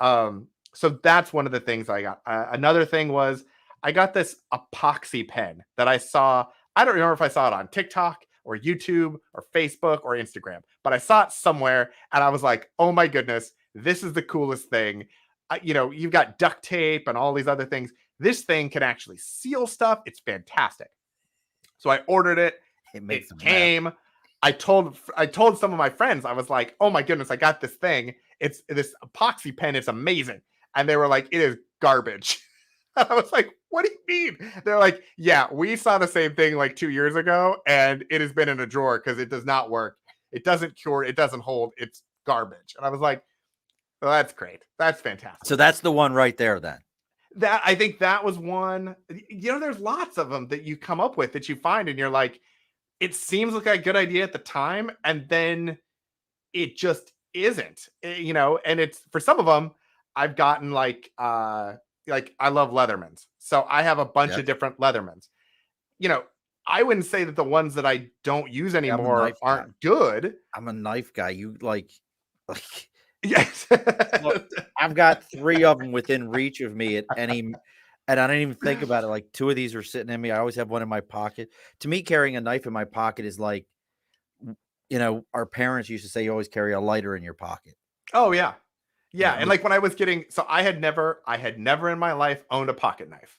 So that's one of the things I got. Another thing was I got this Epoxy pen that I saw. I don't remember if I saw it on TikTok or YouTube or Facebook or Instagram, but I saw it somewhere, and I was like, oh my goodness, this is the coolest thing. You've got duct tape and all these other things. This thing can actually seal stuff. It's fantastic. So I ordered it. It came. I told some of my friends, I was like, oh my goodness, I got this thing. It's this Epoxy pen. It's amazing. And they were like, it is garbage. I was like, what do you mean? They're like, yeah, we saw the same thing like 2 years ago, and it has been in a drawer because it does not work. It doesn't cure. It doesn't hold. It's garbage. And I was like, well, that's great. That's fantastic. So that's the one right there then. I think that was one. There's lots of them that you come up with that you find, and you're like, it seems like a good idea at the time, and then it just isn't. And it's, for some of them, I've gotten like I love Leathermans. So I have a bunch of different Leathermans. I wouldn't say that the ones that I don't use anymore aren't good. I'm a knife guy. You like yes. Look, I've got 3 of them within reach of me at any, and I didn't even think about it. Like 2 of these are sitting in me. I always have one in my pocket. To me, carrying a knife in my pocket is like, our parents used to say you always carry a lighter in your pocket. Oh yeah. Yeah, and like when I was I had never in my life owned a pocket knife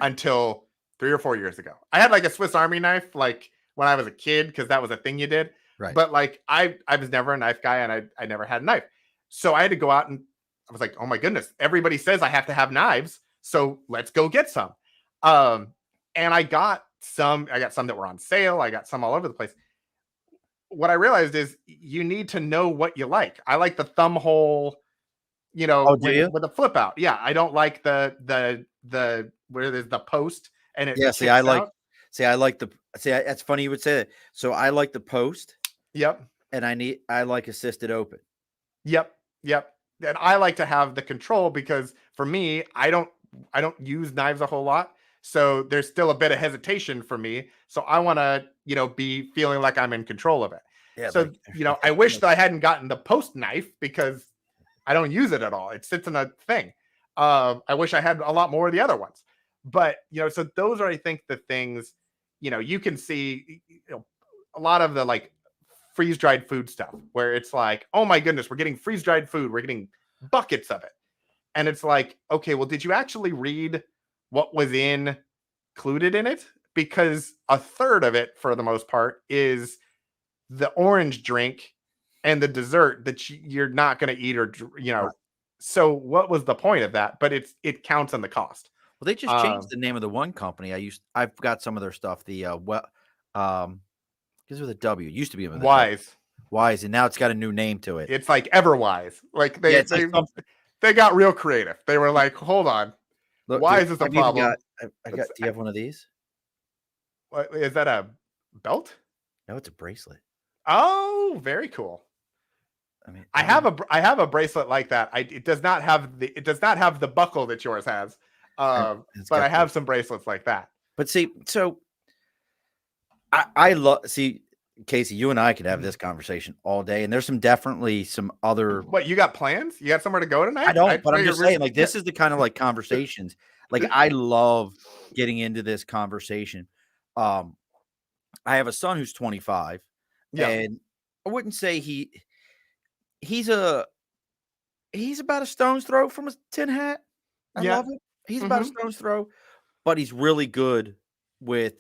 until 3 or 4 years ago. I had like a Swiss Army knife, like when I was a kid, because that was a thing you did. Right. But like I was never a knife guy, and I never had a knife. So I had to go out, and I was like, oh my goodness, everybody says I have to have knives, so let's go get some. And I got some that were on sale. I got some all over the place. What I realized is you need to know what you like. I like the thumb hole. With a flip out. Yeah, I don't like the where there's the post and it. Yeah, it's funny you would say that. So I like the post. Yep. And I like assisted open. Yep. And I like to have the control, because for me, I don't use knives a whole lot. So there's still a bit of hesitation for me. So I want to, be feeling like I'm in control of it. Yeah. So, I wish that I hadn't gotten the post knife, because I don't use it at all. It sits in a thing. I wish I had a lot more of the other ones. But, so those are, I think, the things, you can see, a lot of the like freeze-dried food stuff where it's like, oh my goodness, we're getting freeze-dried food. We're getting buckets of it. And it's like, okay, well, did you actually read what was included in it? Because a third of it, for the most part, is the orange drink and the dessert that you're not going to eat, or So what was the point of that? But it counts on the cost. Well, they just changed the name of the one company. I've got some of their stuff. The because with a W, it used to be Wise. Wise, and now it's got a new name to it. It's like Everwise. Like Yeah, it's like they got real creative. They were like, hold on, look, why dude, is this a I've even problem? I got. Do you have one of these? What, is that a belt? No, it's a bracelet. Oh, very cool. I mean, I have a bracelet like that. It does not have the buckle that yours has. But I have some bracelets like that. But see, so I love Casey, you and I could have this conversation all day, and there's definitely some other. What, you got plans? You got somewhere to go tonight? I don't, but I'm just saying, like, this is the kind of like conversations. Like, I love getting into this conversation. I have a son who's 25, and I wouldn't say he's about a stone's throw from a tin hat. I love it. He's about a stone's throw, but he's really good with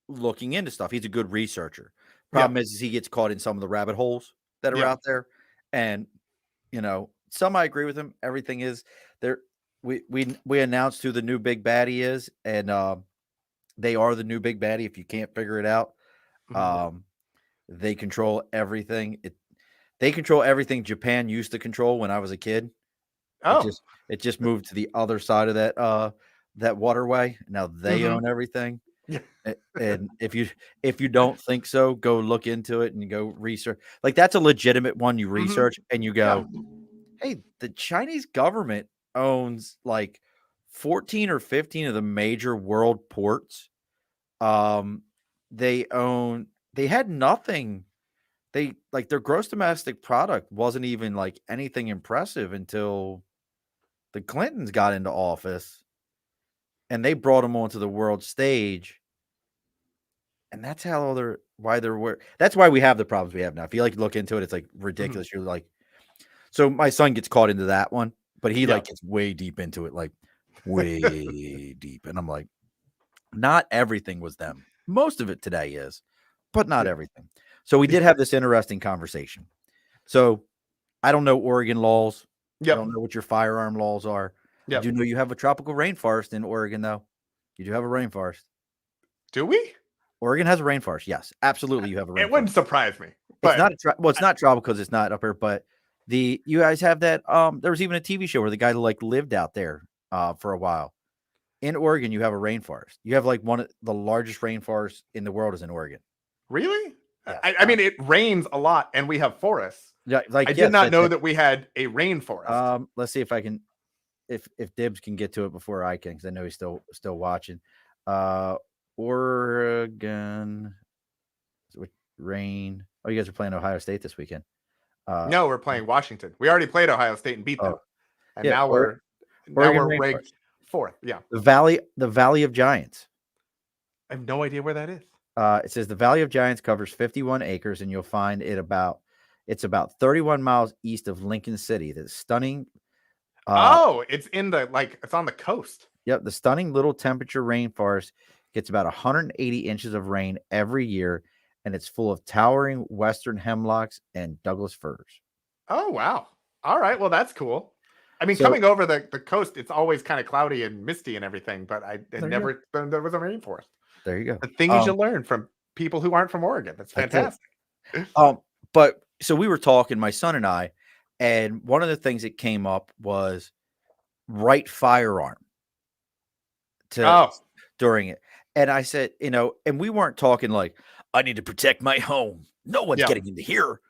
looking into stuff. He's a good researcher. Problem is he gets caught in some of the rabbit holes that are out there. And, some I agree with him. Everything is there. We announced who the new big baddie is, and they are the new big baddie. If you can't figure it out, they control everything. They control everything Japan used to control when I was a kid. It just moved to the other side of that waterway. Now they own everything. And if you don't think so, go look into it and go research. Like, that's a legitimate one. You research and you go, hey, the Chinese government owns like 14 or 15 of the major world ports. They had nothing. Their gross domestic product wasn't even like anything impressive until the Clintons got into office, and they brought them onto the world stage. And that's that's why we have the problems we have now. If you look into it, it's like ridiculous. You're like, so my son gets caught into that one, but he gets way deep into it, like way deep. And I'm like, not everything was them. Most of it today is, but not everything. So we did have this interesting conversation. So I don't know Oregon laws. I don't know what your firearm laws are. I do know you have a tropical rainforest in Oregon, though. You do have a rainforest. Do we? Oregon has a rainforest. Yes, absolutely. You have a rainforest. It wouldn't surprise me. But it's not it's not tropical because it's not up here. But you guys have that. There was even a TV show where the guy lived out there for a while. In Oregon, you have a rainforest. You have like one of the largest rainforests in the world is in Oregon. Really? Yeah. I mean, it rains a lot, and we have forests. Yeah, I did not know that we had a rainforest. Let's see if I can, if Dibs can get to it before I can, because I know he's still watching. Oregon, rain. Oh, you guys are playing Ohio State this weekend. No, we're playing Washington. We already played Ohio State and beat them, and now we're ranked fourth. Yeah, the Valley of Giants. I have no idea where that is. It says the Valley of Giants covers 51 acres, and you'll find it's about 31 miles east of Lincoln City. The stunning. It's in it's on the coast. Yep, the stunning little temperature rainforest gets about 180 inches of rain every year, and it's full of towering western hemlocks and Douglas firs. Oh, wow. All right. Well, that's cool. I mean, coming over the coast, it's always kind of cloudy and misty and everything, but there was a rainforest. There you go. The things you learn from people who aren't from Oregon. That's fantastic. But so we were talking, my son and I, and one of the things that came up was right firearm during it. And I said, and we weren't talking like, I need to protect my home. No one's getting into here.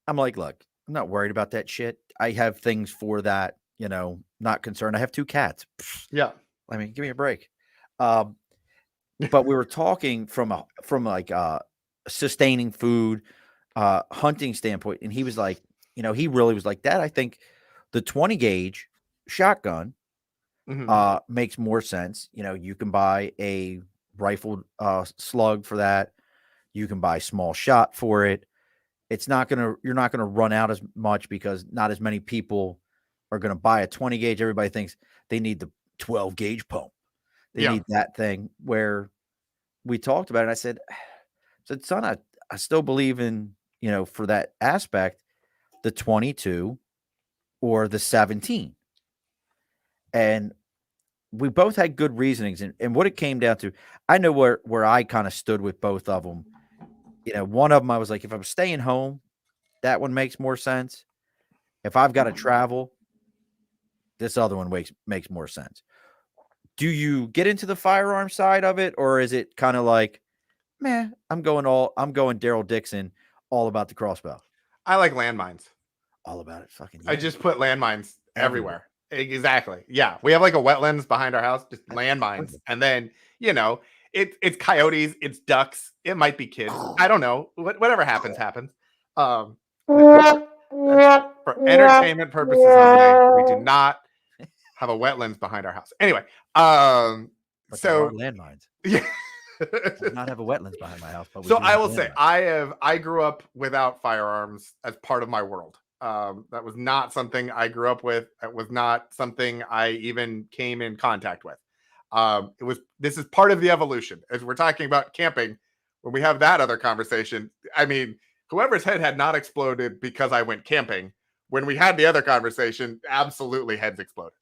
I'm like, look, I'm not worried about that shit. I have things for that, not concerned. I have 2 cats. Yeah. I mean, give me a break. But we were talking from sustaining food, hunting standpoint. And he was like, he really was like, Dad, I think the 20 gauge shotgun makes more sense. You can buy a rifled slug for that. You can buy small shot for it. You're not going to run out as much because not as many people are going to buy a 20 gauge. Everybody thinks they need the 12 gauge pump. They need that thing. Where we talked about it. I said, son, I still believe in, for that aspect, the 22 or the 17. And we both had good reasonings. And what it came down to, I know where I kind of stood with both of them. One of them, I was like, if I'm staying home, that one makes more sense. If I've got to travel, this other one makes more sense. Do you get into the firearm side of it, or is it kind of like, man, I'm going Daryl Dixon, all about the crossbow, I like landmines. all about it. Fucking I yeah. just put landmines everywhere. Exactly. Yeah. We have like a wetlands behind our house, just landmines. And then, it's coyotes, it's ducks, it might be kids. I don't know. Whatever happens, happens. For entertainment purposes only, we do not have a wetlands behind our house. Anyway, But there so are landmines. yeah. I do not have a wetlands behind my house, but So I will say I grew up without firearms as part of my world. That was not something I grew up with. It was not something I even came in contact with. This is part of the evolution. As we're talking about camping, when we have that other conversation, I mean, whoever's head had not exploded because I went camping. When we had the other conversation, absolutely heads exploded.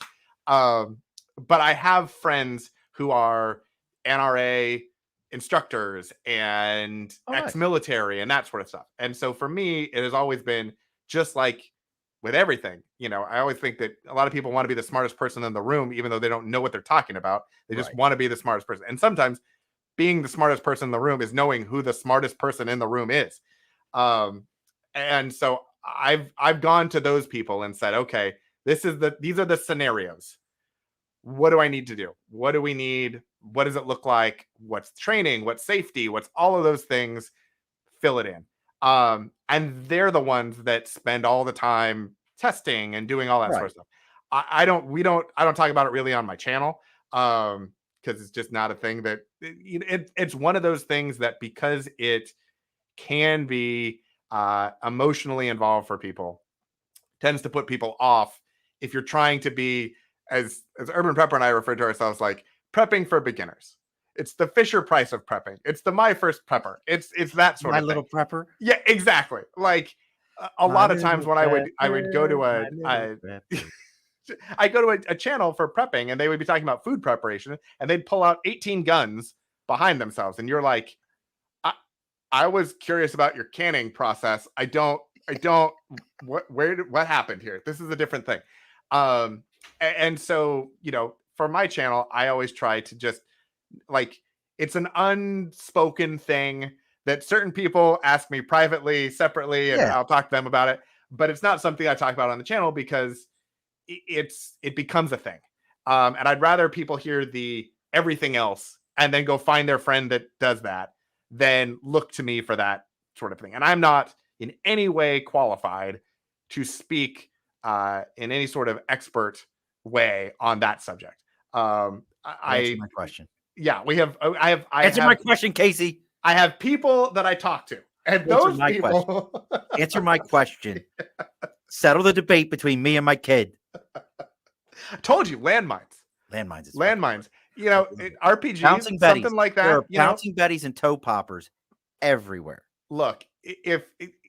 But I have friends who are NRA instructors and ex-military and that sort of stuff. And so for me, it has always been just like with everything. I always think that a lot of people want to be the smartest person in the room, even though they don't know what they're talking about. They just want to be the smartest person. And sometimes being the smartest person in the room is knowing who the smartest person in the room is. And so I've gone to those people and said, okay, these are the scenarios. What do I need to do? What do we need? What does it look like? What's training? What's safety? What's all of those things? Fill it in. And they're the ones that spend all the time testing and doing all that sort of stuff. I don't talk about it really on my channel. Because it's just not a thing that it's one of those things that, because it can be emotionally involved for people, tends to put people off if you're trying to be, as Urban Prepper and I refer to ourselves, like prepping for beginners. It's the Fisher Price of prepping. It's the My First Prepper. It's that sort of thing. My little prepper. Yeah, exactly. Like a lot of times when I would go to I go to a channel for prepping, and they would be talking about food preparation, and they'd pull out 18 guns behind themselves, and you're like, I was curious about your canning process. I don't. What happened here? This is a different thing. And so, for my channel, I always try to just, like, it's an unspoken thing that certain people ask me privately, separately, and I'll talk to them about it. But it's not something I talk about on the channel because it becomes a thing. And I'd rather people hear the everything else and then go find their friend that does that than look to me for that sort of thing. And I'm not in any way qualified to speak in any sort of expert way on that subject. Answer my question. Yeah, Answer my question, Casey. I have people that I talk to, and those people answer my question. Settle the debate between me and my kid. I told you, landmines. Landmines. RPGs, bouncing something betties. like that. There are bouncing betties and toe poppers everywhere. Look, if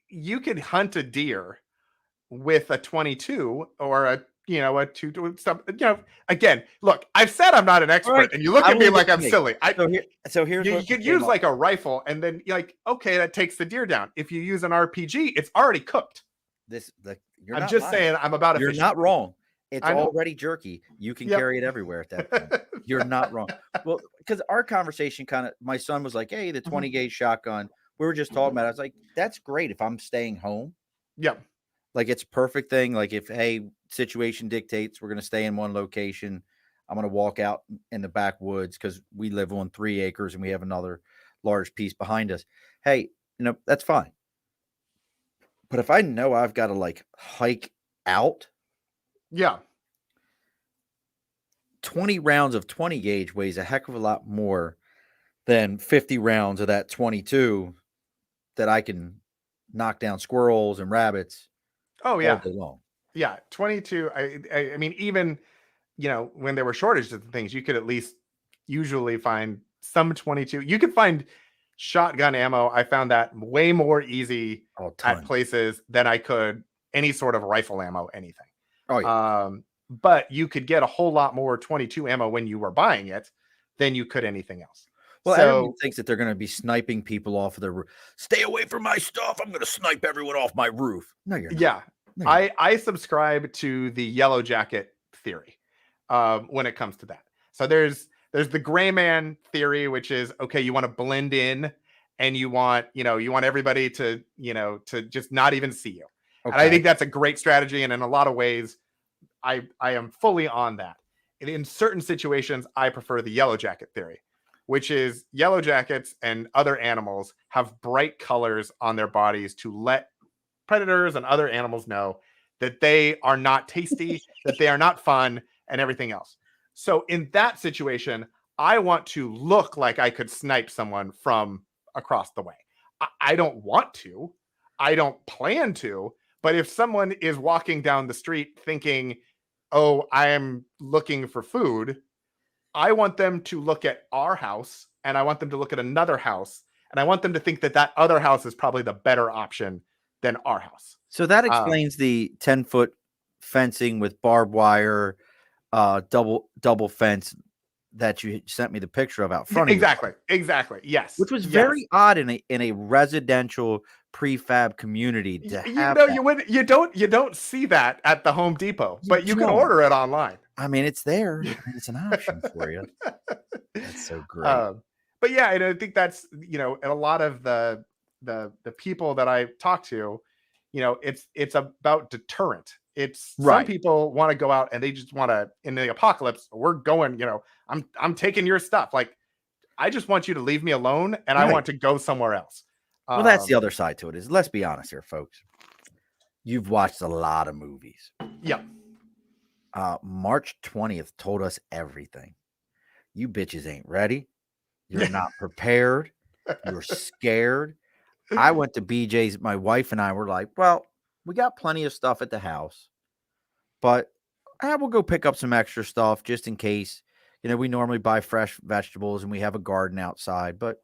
you could hunt a deer with a 22 or a 2, again, look, I've said I'm not an expert, and you look at me like I'm silly. So here's you could use like a rifle, and then you're like, okay, that takes the deer down. If you use an RPG, it's already cooked. I'm just saying, I'm about You're not wrong. It's already jerky. You can carry it everywhere at that point. You're not wrong. Well, because our conversation my son was like, hey, the 20 gauge shotgun. We were just talking about it. I was like, that's great if I'm staying home. Yeah. Like, it's a perfect thing. Like, if, hey, situation dictates we're going to stay in one location, I'm going to walk out in the backwoods because we live on 3 acres and we have another large piece behind us. Hey, that's fine. But if I know I've got to like hike out, 20 rounds of 20 gauge weighs a heck of a lot more than 50 rounds of that 22 that I can knock down squirrels and rabbits. Oh yeah, all day long. Yeah, 22. I mean, even when there were shortages of things, you could at least usually find some 22. You could find shotgun ammo. I found that way more easy at places than I could any sort of rifle ammo, anything. Oh yeah. But you could get a whole lot more 22 ammo when you were buying it than you could anything else. Well, everyone So thinks that they're going to be sniping people off of their roof. Stay away from my stuff. I'm going to snipe everyone off my roof. No, you're not. yeah, No, you're not. I subscribe to the yellow jacket theory when it comes to that. So there's the gray man theory, which is okay, you want to blend in and you want everybody to to just not even see you. And I Okay. think that's a great strategy, and in a lot of ways I am fully on that. And in certain situations I prefer the yellow jacket theory, which is yellow jackets and other animals have bright colors on their bodies to let predators and other animals know that they are not tasty, that they are not fun, and everything else. So in that situation, I want to look like I could snipe someone from across the way. I don't want to, I don't plan to, but if someone is walking down the street thinking, oh, I am looking for food, I want them to look at our house and I want them to look at another house and I want them to think that that other house is probably the better option than our house. So that Um, explains the 10-foot fencing with barbed wire, double fence that you sent me the picture of out front of your house, exactly. Yes. which was Yes. very odd in a residential prefab community to You have know, that. you don't see that at the Home Depot, You but you can don't. order it online. I mean, it's there. I mean, it's an option for you. That's so great. Um, but yeah, and I think that's and a lot of the people that I talk to, it's about deterrent. It's some Right. people want to go out and they just want to in the apocalypse. We're going, I'm taking your stuff. Like I just want you to leave me alone, and I Right. want to go somewhere else. Well, that's the other side to it is, let's be honest here, folks. You've watched a lot of movies. Yeah. March 20th told us everything. You bitches ain't ready. You're not prepared. You're scared. I went to BJ's. My wife and I were like, well, we got plenty of stuff at the house, but we'll go pick up some extra stuff just in case. We normally buy fresh vegetables and we have a garden outside, but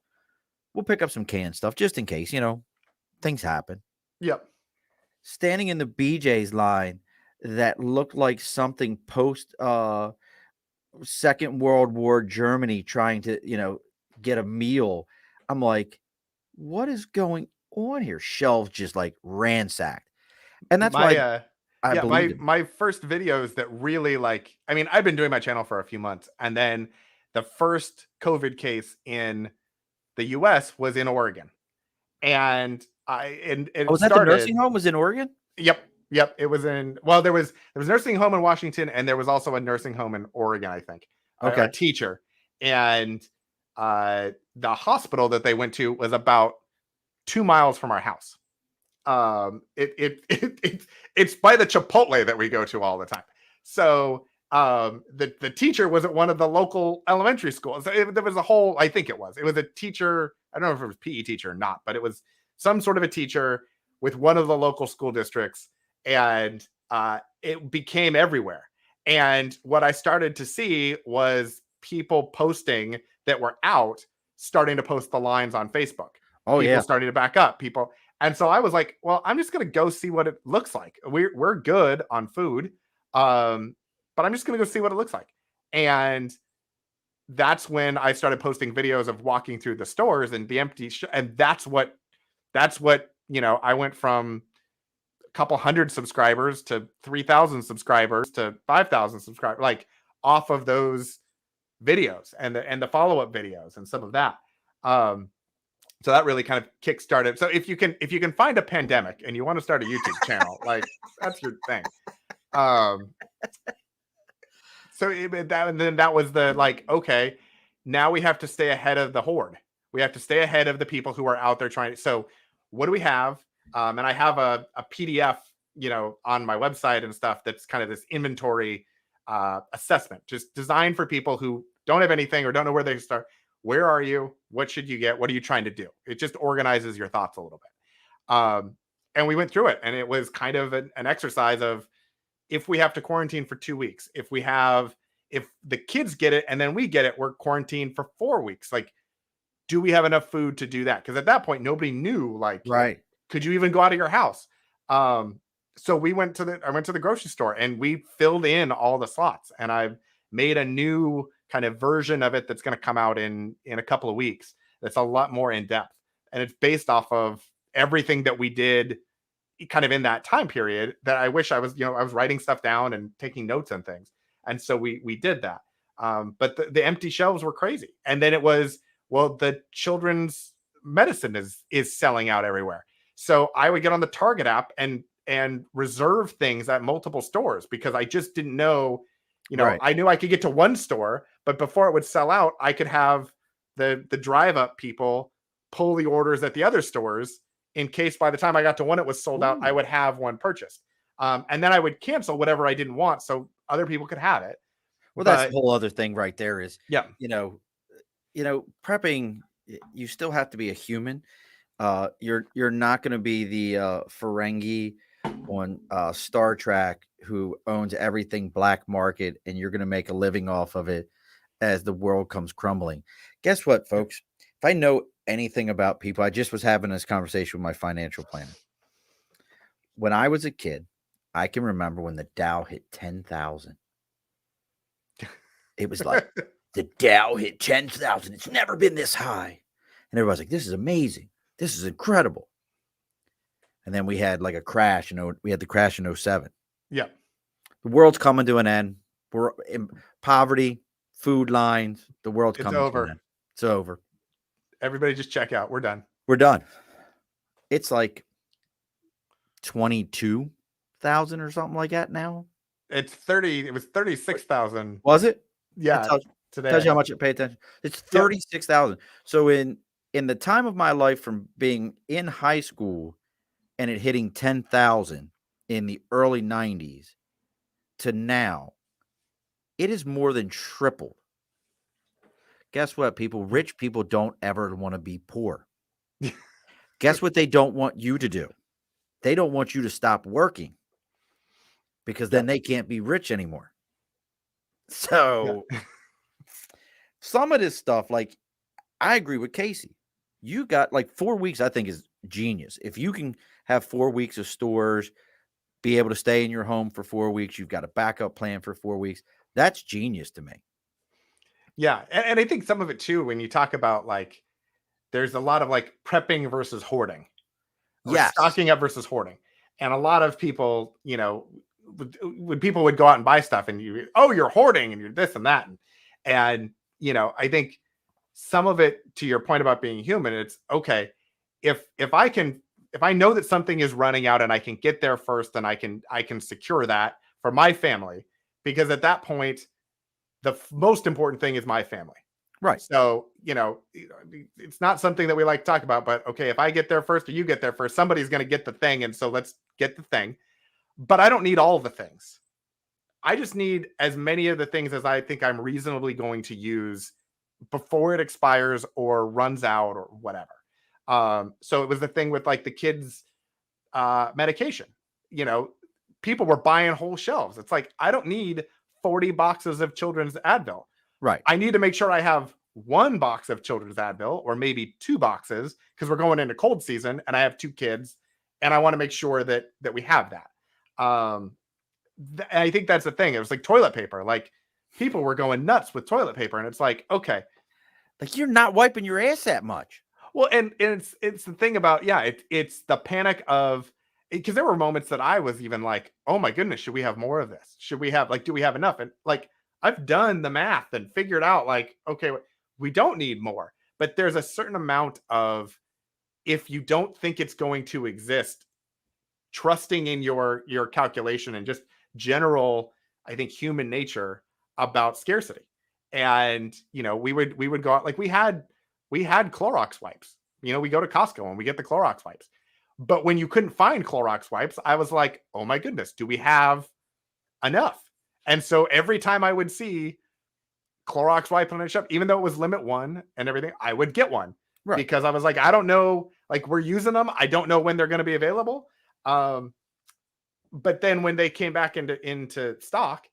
we'll pick up some canned stuff just in case, things happen. Yep. Standing in the BJ's line that looked like something post Second World War Germany trying to, get a meal. I'm like, what is going on here? Shelves just like ransacked. And that's why My I yeah, believed him. my first videos that really I mean, I've been doing my channel for a few months, and then the first COVID case in the US was in Oregon. And Oh, it was that the started. nursing home was in Oregon? Yep, it was in, well, there was nursing home in Washington, and there was also a nursing home in Oregon, I think. A Okay. teacher. And the hospital that they went to was about 2 miles from our house. It's by the Chipotle that we go to all the time. So the teacher was at one of the local elementary schools. There was a whole, I think it was a teacher. I don't know if it was PE teacher or not, but it was some sort of a teacher with one of the local school districts, and it became everywhere. And what I started to see was people posting that were out, starting to post the lines on Facebook. Oh, People yeah. starting to back up. People, and so I was like, well, I'm just going to go see what it looks like. We're good on food, but I'm just going to go see what it looks like. And that's when I started posting videos of walking through the stores and the empty, and that's what I went from a couple hundred subscribers to 3,000 subscribers to 5,000 subscribers, like off of those videos and the follow-up videos and some of that. So that really kind of kickstarted. So if you can find a pandemic and you want to start a YouTube channel, like that's your thing. That was the okay, now we have to stay ahead of the horde. We have to stay ahead of the people who are out there trying to. So what do we have? And I have a PDF, on my website and stuff that's kind of this inventory assessment, just designed for people who don't have anything or don't know where they start. Where are you? What should you get? What are you trying to do? It just organizes your thoughts a little bit. And we went through it, and it was kind of an exercise of, if we have to quarantine for 2 weeks, if the kids get it and then we get it, we're quarantined for 4 weeks. Like, do we have enough food to do that? Because at that point, nobody knew, Right. could you even go out of your house? So I went to the grocery store and we filled in all the slots, and I've made a new kind of version of it that's going to come out in a couple of weeks. That's a lot more in depth, and it's based off of everything that we did kind of in that time period. That I wish I was writing stuff down and taking notes and things, and so we did that. But the empty shelves were crazy, and then it was, well, the children's medicine is selling out everywhere. So I would get on the Target app and reserve things at multiple stores because I just didn't know, Right. I knew I could get to one store, but before it would sell out, I could have the drive up people pull the orders at the other stores in case by the time I got to one, it was sold out, I would have one purchased. And then I would cancel whatever I didn't want so other people could have it. Well, that's the whole other thing right there is, Yeah. Prepping, you still have to be a human. You're not going to be the Ferengi on Star Trek who owns everything black market, and you're going to make a living off of it as the world comes crumbling. Guess what, folks? If I know anything about people, I just was having this conversation with my financial planner. When I was a kid, I can remember when the Dow hit 10,000. It was like, the Dow hit 10,000. It's never been this high. And everybody's like, this is amazing. This is incredible. And then we had like a crash. We had the crash in 07. Yeah. The world's coming to an end. We're in poverty, food lines. The world's coming to an end. It's over. Everybody just check out. We're done. We're done. It's like 22,000 or something like that now. It's 30. It was 36,000. Was it? Yeah. Today. Tells you how much I pay attention. It's 36,000. So in the time of my life from being in high school and it hitting 10,000 in the early 90s to now, it is more than tripled. Guess what, people? Rich people don't ever want to be poor. Guess what they don't want you to do? They don't want you to stop working because then they can't be rich anymore. So some of this stuff, like, I agree with Casey. You got like 4 weeks, I think is genius. If you can have 4 weeks of stores, be able to stay in your home for 4 weeks, you've got a backup plan for 4 weeks. That's genius to me. Yeah. And I think some of it too, when you talk about like, there's a lot of like prepping versus hoarding. Yes. Stocking up versus hoarding. And a lot of people, when people would go out and buy stuff and you're hoarding and you're this and that. And I think some of it, to your point about being human, it's okay. If I know that something is running out and I can get there first, then I can secure that for my family, because at that point, the most important thing is my family. Right. So, it's not something that we like to talk about, but okay, if I get there first or you get there first, somebody's going to get the thing. And so let's get the thing. But I don't need all the things. I just need as many of the things as I think I'm reasonably going to use before it expires or runs out or whatever. So it was the thing with like the kids' medication. People were buying whole shelves. It's like, I don't need 40 boxes of children's Advil. Right. I need to make sure I have one box of children's Advil or maybe 2 boxes because we're going into cold season and I have 2 kids and I want to make sure that we have that. I think that's the thing. It was like toilet paper. Like people were going nuts with toilet paper, and it's like, okay, like you're not wiping your ass that much. Well, and it's the thing about it's the panic of, because there were moments that I was even like, oh my goodness, should we have more of this? Should we have do we have enough? And like I've done the math and figured out like, okay, we don't need more, but there's a certain amount of, if you don't think it's going to exist, trusting in your calculation and just general, I think, human nature about scarcity. And we would go out, like we had Clorox wipes. We go to Costco and we get the Clorox wipes. But when you couldn't find Clorox wipes, I was like, oh my goodness, do we have enough? And so every time I would see Clorox wipe on a shelf, even though it was limit 1 and everything, I would get one. Right. Because I was like, I don't know, like we're using them. I don't know when they're going to be available. But then when they came back into stock,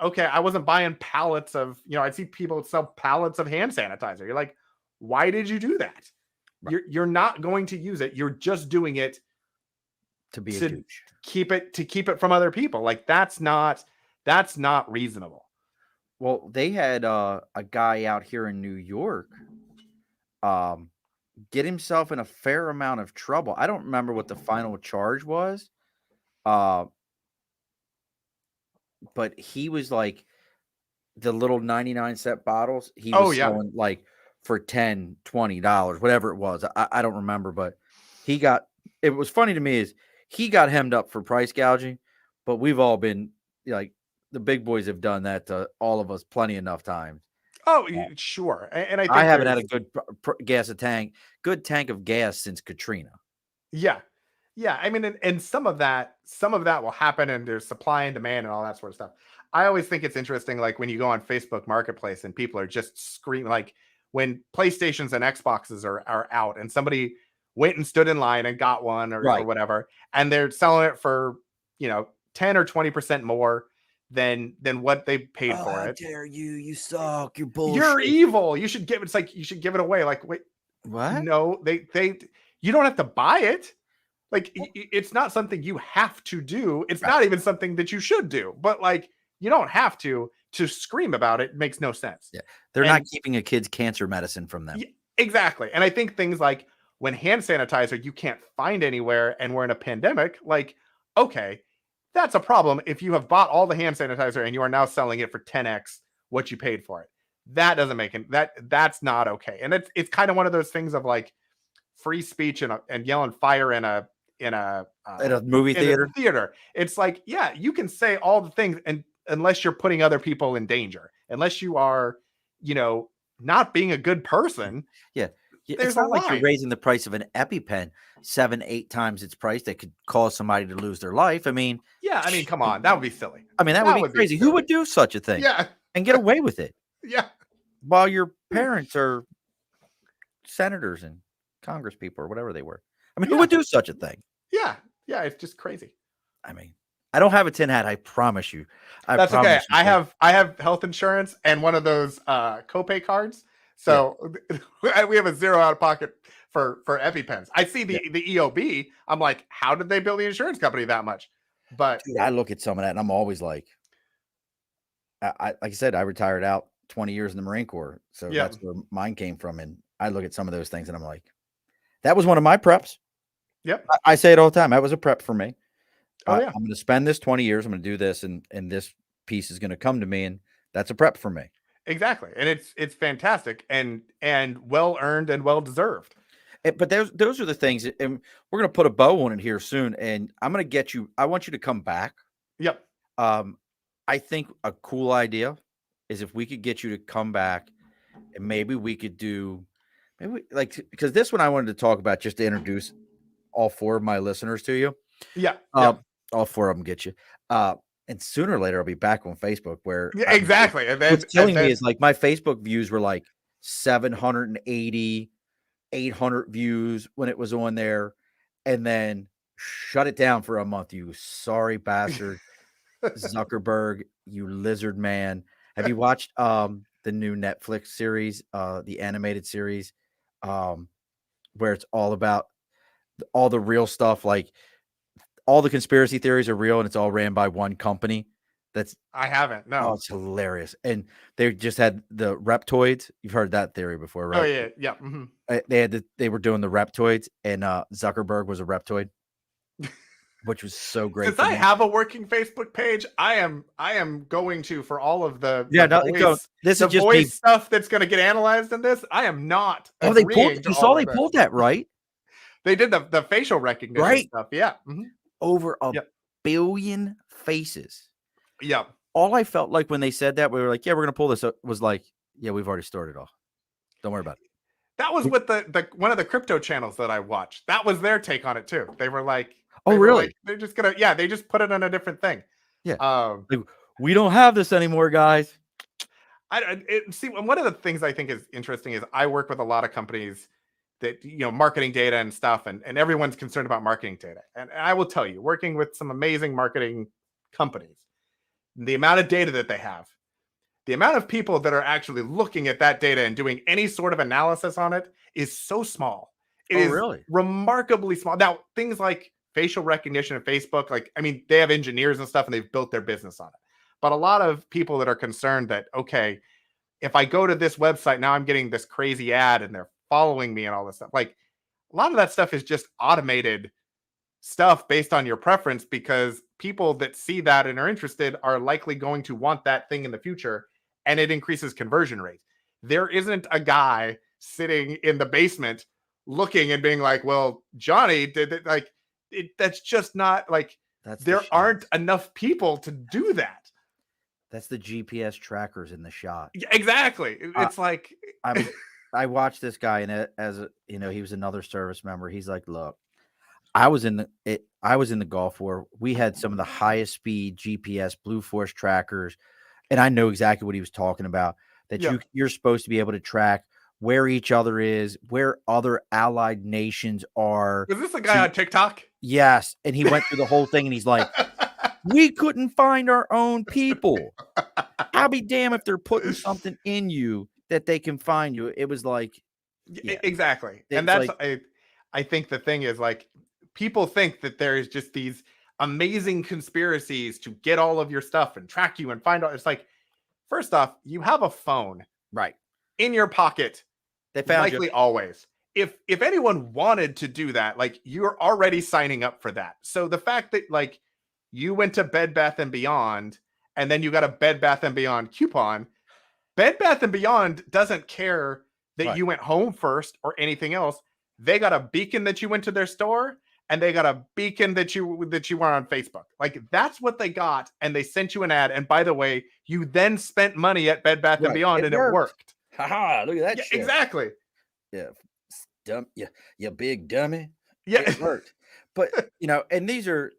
okay, I wasn't buying pallets of, I'd see people sell pallets of hand sanitizer. You're like, why did you do that? Right. You're not going to use it. You're just doing it to be a douche. Keep it from other people. Like that's not reasonable. Well, they had a guy out here in New York um, get himself in a fair amount of trouble. I don't remember what the final charge was, uh, but he was like the little 99-cent bottles. He Oh was yeah. selling like for $10, $20, whatever it was. I don't remember, but he got. It was funny to me is he got hemmed up for price gouging, but we've all been like the big boys have done that to all of us plenty enough times. Oh, sure. And I I think haven't had there's a good good tank of gas since Katrina. yeah. Yeah, I mean, and some of that will happen, and there's supply and demand and all that sort of stuff. I always think it's interesting, like when you go on Facebook Marketplace and people are just screaming, like when PlayStations and Xboxes are out, and somebody went and stood in line and got one or Right. whatever, and they're selling it for 10 or 20% more than what they paid Oh, for how it. dare you! You suck. You're You're bullshit. evil. You should give it's like you should give it away. Like, wait, What? no, they you don't have to buy it. Like it's not something you have to do. It's Right. not even something that you should do. But like you don't have to scream about it makes no sense. Yeah. They're not And keeping a kid's cancer medicine from them. exactly. And I think things like when hand sanitizer you can't find anywhere and we're in a pandemic, like okay, that's a problem if you have bought all the hand sanitizer and you are now selling it for 10x what you paid for it. That doesn't make it that's not okay. And it's kind of one of those things of like free speech and yelling fire in a At a movie in a theater? theater. It's like, yeah, you can say all the things, and unless you're putting other people in danger, unless you are, not being a good person, Yeah. Yeah, it's there's a not like you're line. raising the price of an EpiPen 7, 8 times its price that could cause somebody to lose their life. Yeah, I mean, come on, that would be silly. That would That be would be crazy. Who would silly. do such a thing Yeah, and get away with it yeah, while your parents are senators and congresspeople or whatever they were? Who yeah, would do such a thing? yeah, yeah. It's just crazy. I mean, I don't have a tin hat, I promise you. I That's okay. promise you, sir. I have health insurance and one of those copay cards. Yeah, So we have a zero out of pocket for EpiPens. I see yeah. the EOB. I'm like, how did they bill the insurance company that much? But Dude, I look at some of that and I'm always like, like I said, I retired out 20 years in the Marine Corps, so yeah, that's where mine came from, and I look at some of those things and I'm like, that was one of my preps. yep. I say it all the time. That was a prep for me. Oh yeah, I'm going to spend this 20 years. I'm going to do this, and this piece is going to come to me, and that's a prep for me. exactly. And it's fantastic and well earned and well deserved. But those are the things, and we're going to put a bow on it here soon. And I'm going to get you. I want you to come back. Yep. I think a cool idea is if we could get you to come back, and maybe we could do, because this one I wanted to talk about just to introduce all 4 of my listeners to you. Yeah. Yeah. All 4 of them get you. And sooner or later, I'll be back on Facebook where Yeah, exactly. And what's then killing me is like my Facebook views were like 780, 800 views when it was on there, and then shut it down for a month. You sorry bastard, Zuckerberg, you lizard man. Have you watched the new Netflix series, the animated series, where it's all about all the real stuff, like all the conspiracy theories are real and it's all ran by one company? That's I haven't. Oh, No. it's hilarious. And they just had the Reptoids. You've heard that theory before, Oh right? yeah. Yeah. Mhm. They were doing the Reptoids, and Zuckerberg was a Reptoid, which was so great Since to I me. have a working Facebook page, I am going to for all of the Yeah, no, this the is just me. voice stuff that's going to get analyzed in this. I am not Oh, they agreeing pulled. to You saw all they of it. pulled that, right? They did the facial recognition Right. stuff. Yeah. Mhm. Over a Yep. billion faces. Yep. All I felt like when they said that, we were like, "Yeah, we're gonna pull this," was like, "Yeah, we've already started off. Don't worry about it." That was with the one of the crypto channels that I watched. That was their take on it too. They were like, Oh, really? they're just gonna, they just put it on a different thing. Yeah. Um, Like, we don't have this anymore, guys. see, one of the things I think is interesting is I work with a lot of companies that marketing data and stuff, and everyone's concerned about marketing data. And I will tell you, working with some amazing marketing companies, the amount of data that they have, the amount of people that are actually looking at that data and doing any sort of analysis on it is so small. It Oh, is really? remarkably small. Now, things like facial recognition of Facebook, like, I mean, they have engineers and stuff and they've built their business on it. But a lot of people that are concerned that, okay, if I go to this website, now I'm getting this crazy ad and they're following me and all this stuff. Like, a lot of that stuff is just automated stuff based on your preference, because people that see that and are interested are likely going to want that thing in the future, and it increases conversion rate. There isn't a guy sitting in the basement looking and being like, well, Johnny did it. Like, that's just not like, there aren't enough people to do that. That's the GPS trackers in the shot. Yeah, exactly. It's like, I watched this guy, and he was another service member. He's like, look, I was in the Gulf War. We had some of the highest speed GPS Blue Force trackers, and I know exactly what he was talking about. That you're supposed to be able to track where each other is, where other allied nations are. Was this a guy on TikTok? Yes, and he went through the whole thing, and he's like, we couldn't find our own people. I'll be damned if they're putting something in you that they can find you. It was like, exactly. And that's like, I think the thing is, like, people think that there's just these amazing conspiracies to get all of your stuff and track you and find out. It's like, first off, you have a phone right in your pocket. They found likely always. If anyone wanted to do that, like, you're already signing up for that. So the fact that, like, you went to Bed Bath & Beyond and then you got a Bed Bath & Beyond coupon, Bed Bath & Beyond doesn't care that you went home first or anything else. They got a beacon that you went to their store, and they got a beacon that you were on Facebook. Like, that's what they got, and they sent you an ad. And by the way, you then spent money at Bed Bath & Beyond, and it worked. Haha, look at that shit. Exactly. Yeah. Dumb, you big dummy. Yeah. It worked. But, and these are,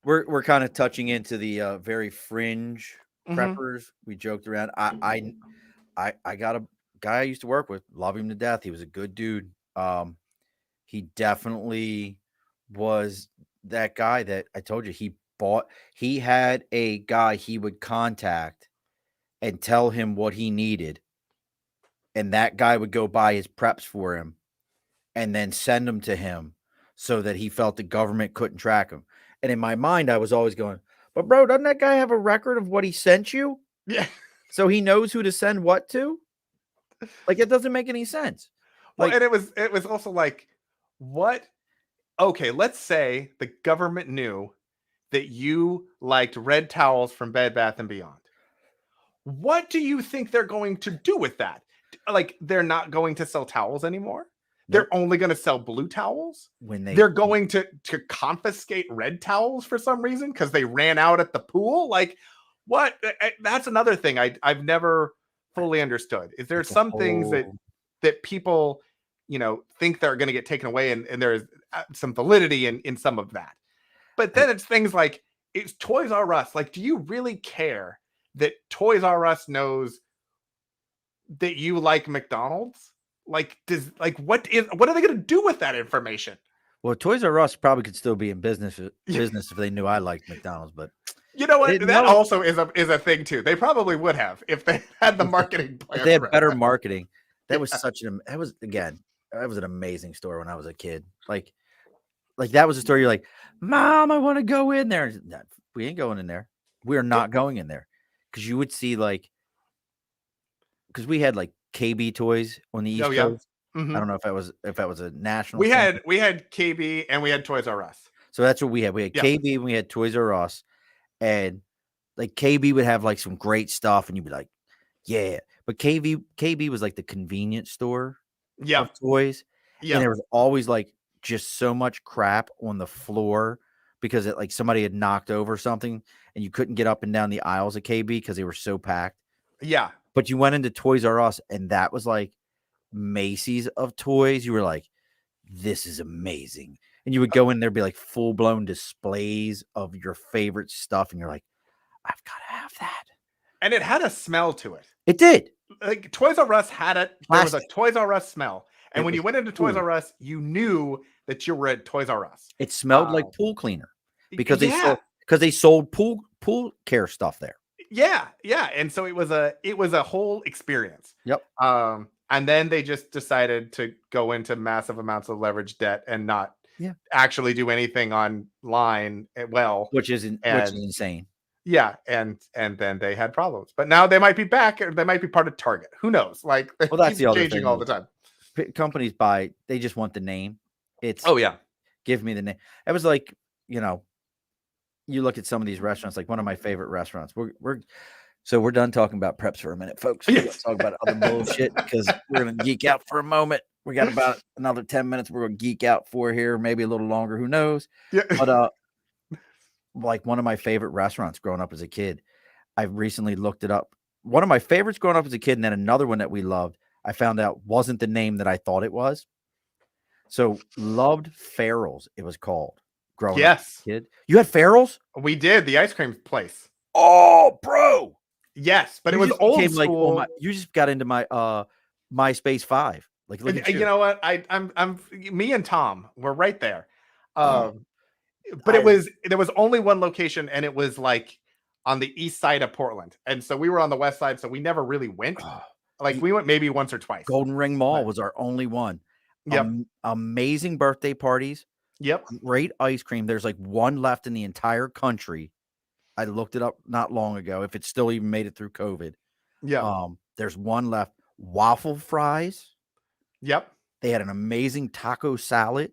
we're kind of touching into the very fringe preppers. We joked around. I got a guy I used to work with, love him to death. He was a good dude. He definitely was that guy that I told you he had a guy he would contact and tell him what he needed. And that guy would go buy his preps for him and then send them to him so that he felt the government couldn't track him. And in my mind, I was always going, but bro, doesn't that guy have a record of what he sent you? Yeah. So he knows who to send what to? Like, it doesn't make any sense. Like, well, and it was also like, what? Okay, let's say the government knew that you liked red towels from Bed Bath & Beyond. What do you think they're going to do with that? Like, they're not going to sell towels anymore? Nope. They're only going to sell blue towels? They're going to confiscate red towels for some reason because they ran out at the pool? Like, what? That's another thing I've never fully understood. Is there some things that people, think they're going to get taken away, and there's some validity in some of that. But then it's things like, it's Toys R Us. Like, do you really care that Toys R Us knows that you like McDonald's? Like, what are they going to do with that information? Well, Toys R Us probably could still be in business if they knew I liked McDonald's, but you know what? That also is a thing too. They probably would have if they had the marketing plan. If they had better marketing. That was that was an amazing store when I was a kid. Like that was a store you're like, Mom, I want to go in there. No, we ain't going in there. We're not going in there. Because you would see because we had like KB toys on the East Coast. Mm-hmm. I don't know if that was a national. We had KB and we had Toys R Us. So that's what we had. We had KB and we had Toys R Us, and like KB would have like some great stuff, and you'd be like, yeah. But KB was like the convenience store of toys. Yeah. And there was always like just so much crap on the floor because somebody had knocked over something and you couldn't get up and down the aisles of KB because they were so packed. Yeah. But you went into Toys R Us and that was like Macy's of toys. You were like, this is amazing. And you would go in there, be like full blown displays of your favorite stuff. And you're like, I've got to have that. And it had a smell to it. It did. Like Toys R Us had it. There was a Toys R Us smell. And when you went into Toys R Us, you knew that you were at Toys R Us. It smelled like pool cleaner because they sold pool care stuff there. Yeah, yeah. And so it was a whole experience. Yep. And then they just decided to go into massive amounts of leverage debt and not actually do anything online well. Which is insane. Yeah, and then they had problems, but now they might be back, or they might be part of Target. Who knows? Like, it Well, that's keeps the other changing thing all is the time. companies buy, they just want the name. It's Oh yeah, give me the name. It was like, you know, you look at some of these restaurants, like one of my favorite restaurants. We're done talking about preps for a minute, folks. We're gonna yes, talk about other bullshit because we're gonna geek out for a moment. We got about another 10 minutes we're gonna geek out for here, maybe a little longer, who knows? yeah, But like one of my favorite restaurants growing up as a kid, I recently looked it up. One of my favorites growing up as a kid, and then another one that we loved, I found out wasn't the name that I thought it was. So loved Farrell's, it was called growing up as yes, a kid. You had Farrell's? we did the ice cream place. Oh, bro. Yes, but it You was just old became like on school. you just got into my MySpace 5. Like, look And, at you you. know what? I'm me and Tom were right there. Oh, But I there was only one location, and it was like on the east side of Portland, and so we were on the west side, so we never really went. oh, Like, the we went maybe once or twice. Golden Ring Mall But was our only one. yep, Amazing birthday parties, yep, great ice cream. There's like one left in the entire country. I looked it up not long ago, if it still even made it through COVID. yep, There's one left. Waffle fries. yep, They had an amazing taco salad.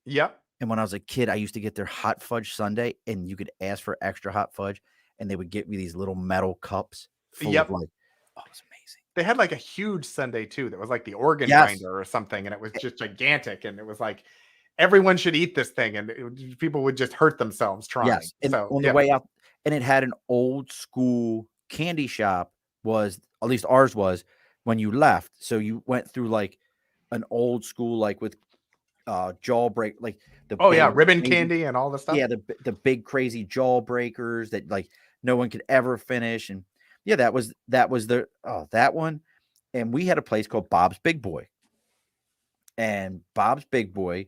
yep, And when I was a kid, I used to get their hot fudge sundae, and you could ask for extra hot fudge, and they would get me these little metal cups full of yep. like, oh, it was amazing. They had like a huge sundae too. That was like the organ Yes. grinder or something, and it was just gigantic. And it was like everyone should eat this thing, and people would just hurt themselves trying. Yes. And So on the yeah, way out, and it had an old school candy shop, was at least ours was, when you left. So you went through like an old school, like with jaw break, like the oh yeah, big ribbon crazy, candy and all the stuff. yeah, the big crazy jaw breakers that like no one could ever finish. And yeah, that was that one. And we had a place called Bob's Big Boy. And Bob's Big Boy,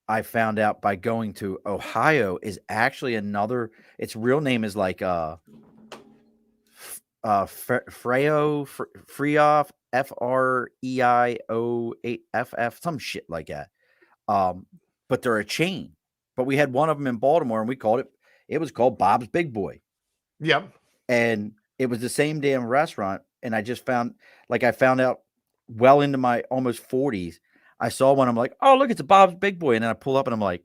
I found out by going to Ohio, is actually another, its real name is like Freioff, FREIO8FF, some shit like that. But they're a chain. But we had one of them in Baltimore, and it was called Bob's Big Boy. Yep. And it was the same damn restaurant. And I found out well into my almost 40s. I saw one. I'm like, oh, look, it's a Bob's Big Boy. And then I pull up and I'm like,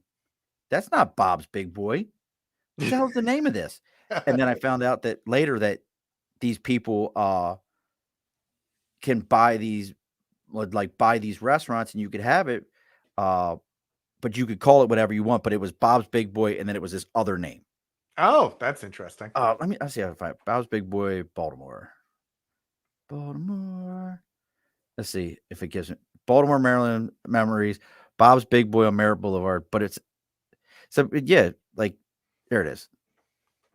that's not Bob's Big Boy. What the hell's the name of this? And then I found out that later that these people can buy these restaurants, and you could have it, but you could call it whatever you want. But it was Bob's Big Boy, and then it was this other name. Oh, that's interesting. I'll see if I can find Bob's Big Boy, Baltimore. Let's see if it gives me Baltimore, Maryland memories. Bob's Big Boy on Merritt Boulevard. But yeah, like there it is.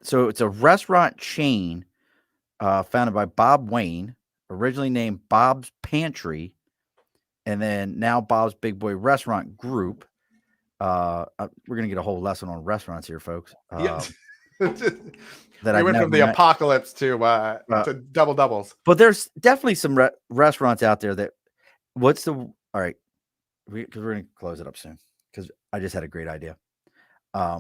So it's a restaurant chain founded by Bob Wayne, originally named Bob's Pantry, and then now Bob's Big Boy Restaurant Group. We're gonna get a whole lesson on restaurants here, folks. Yeah. That We I went from the apocalypse to double doubles. But there's definitely some restaurants out there that. All right? Because we're gonna close it up soon. Because I just had a great idea. Yeah,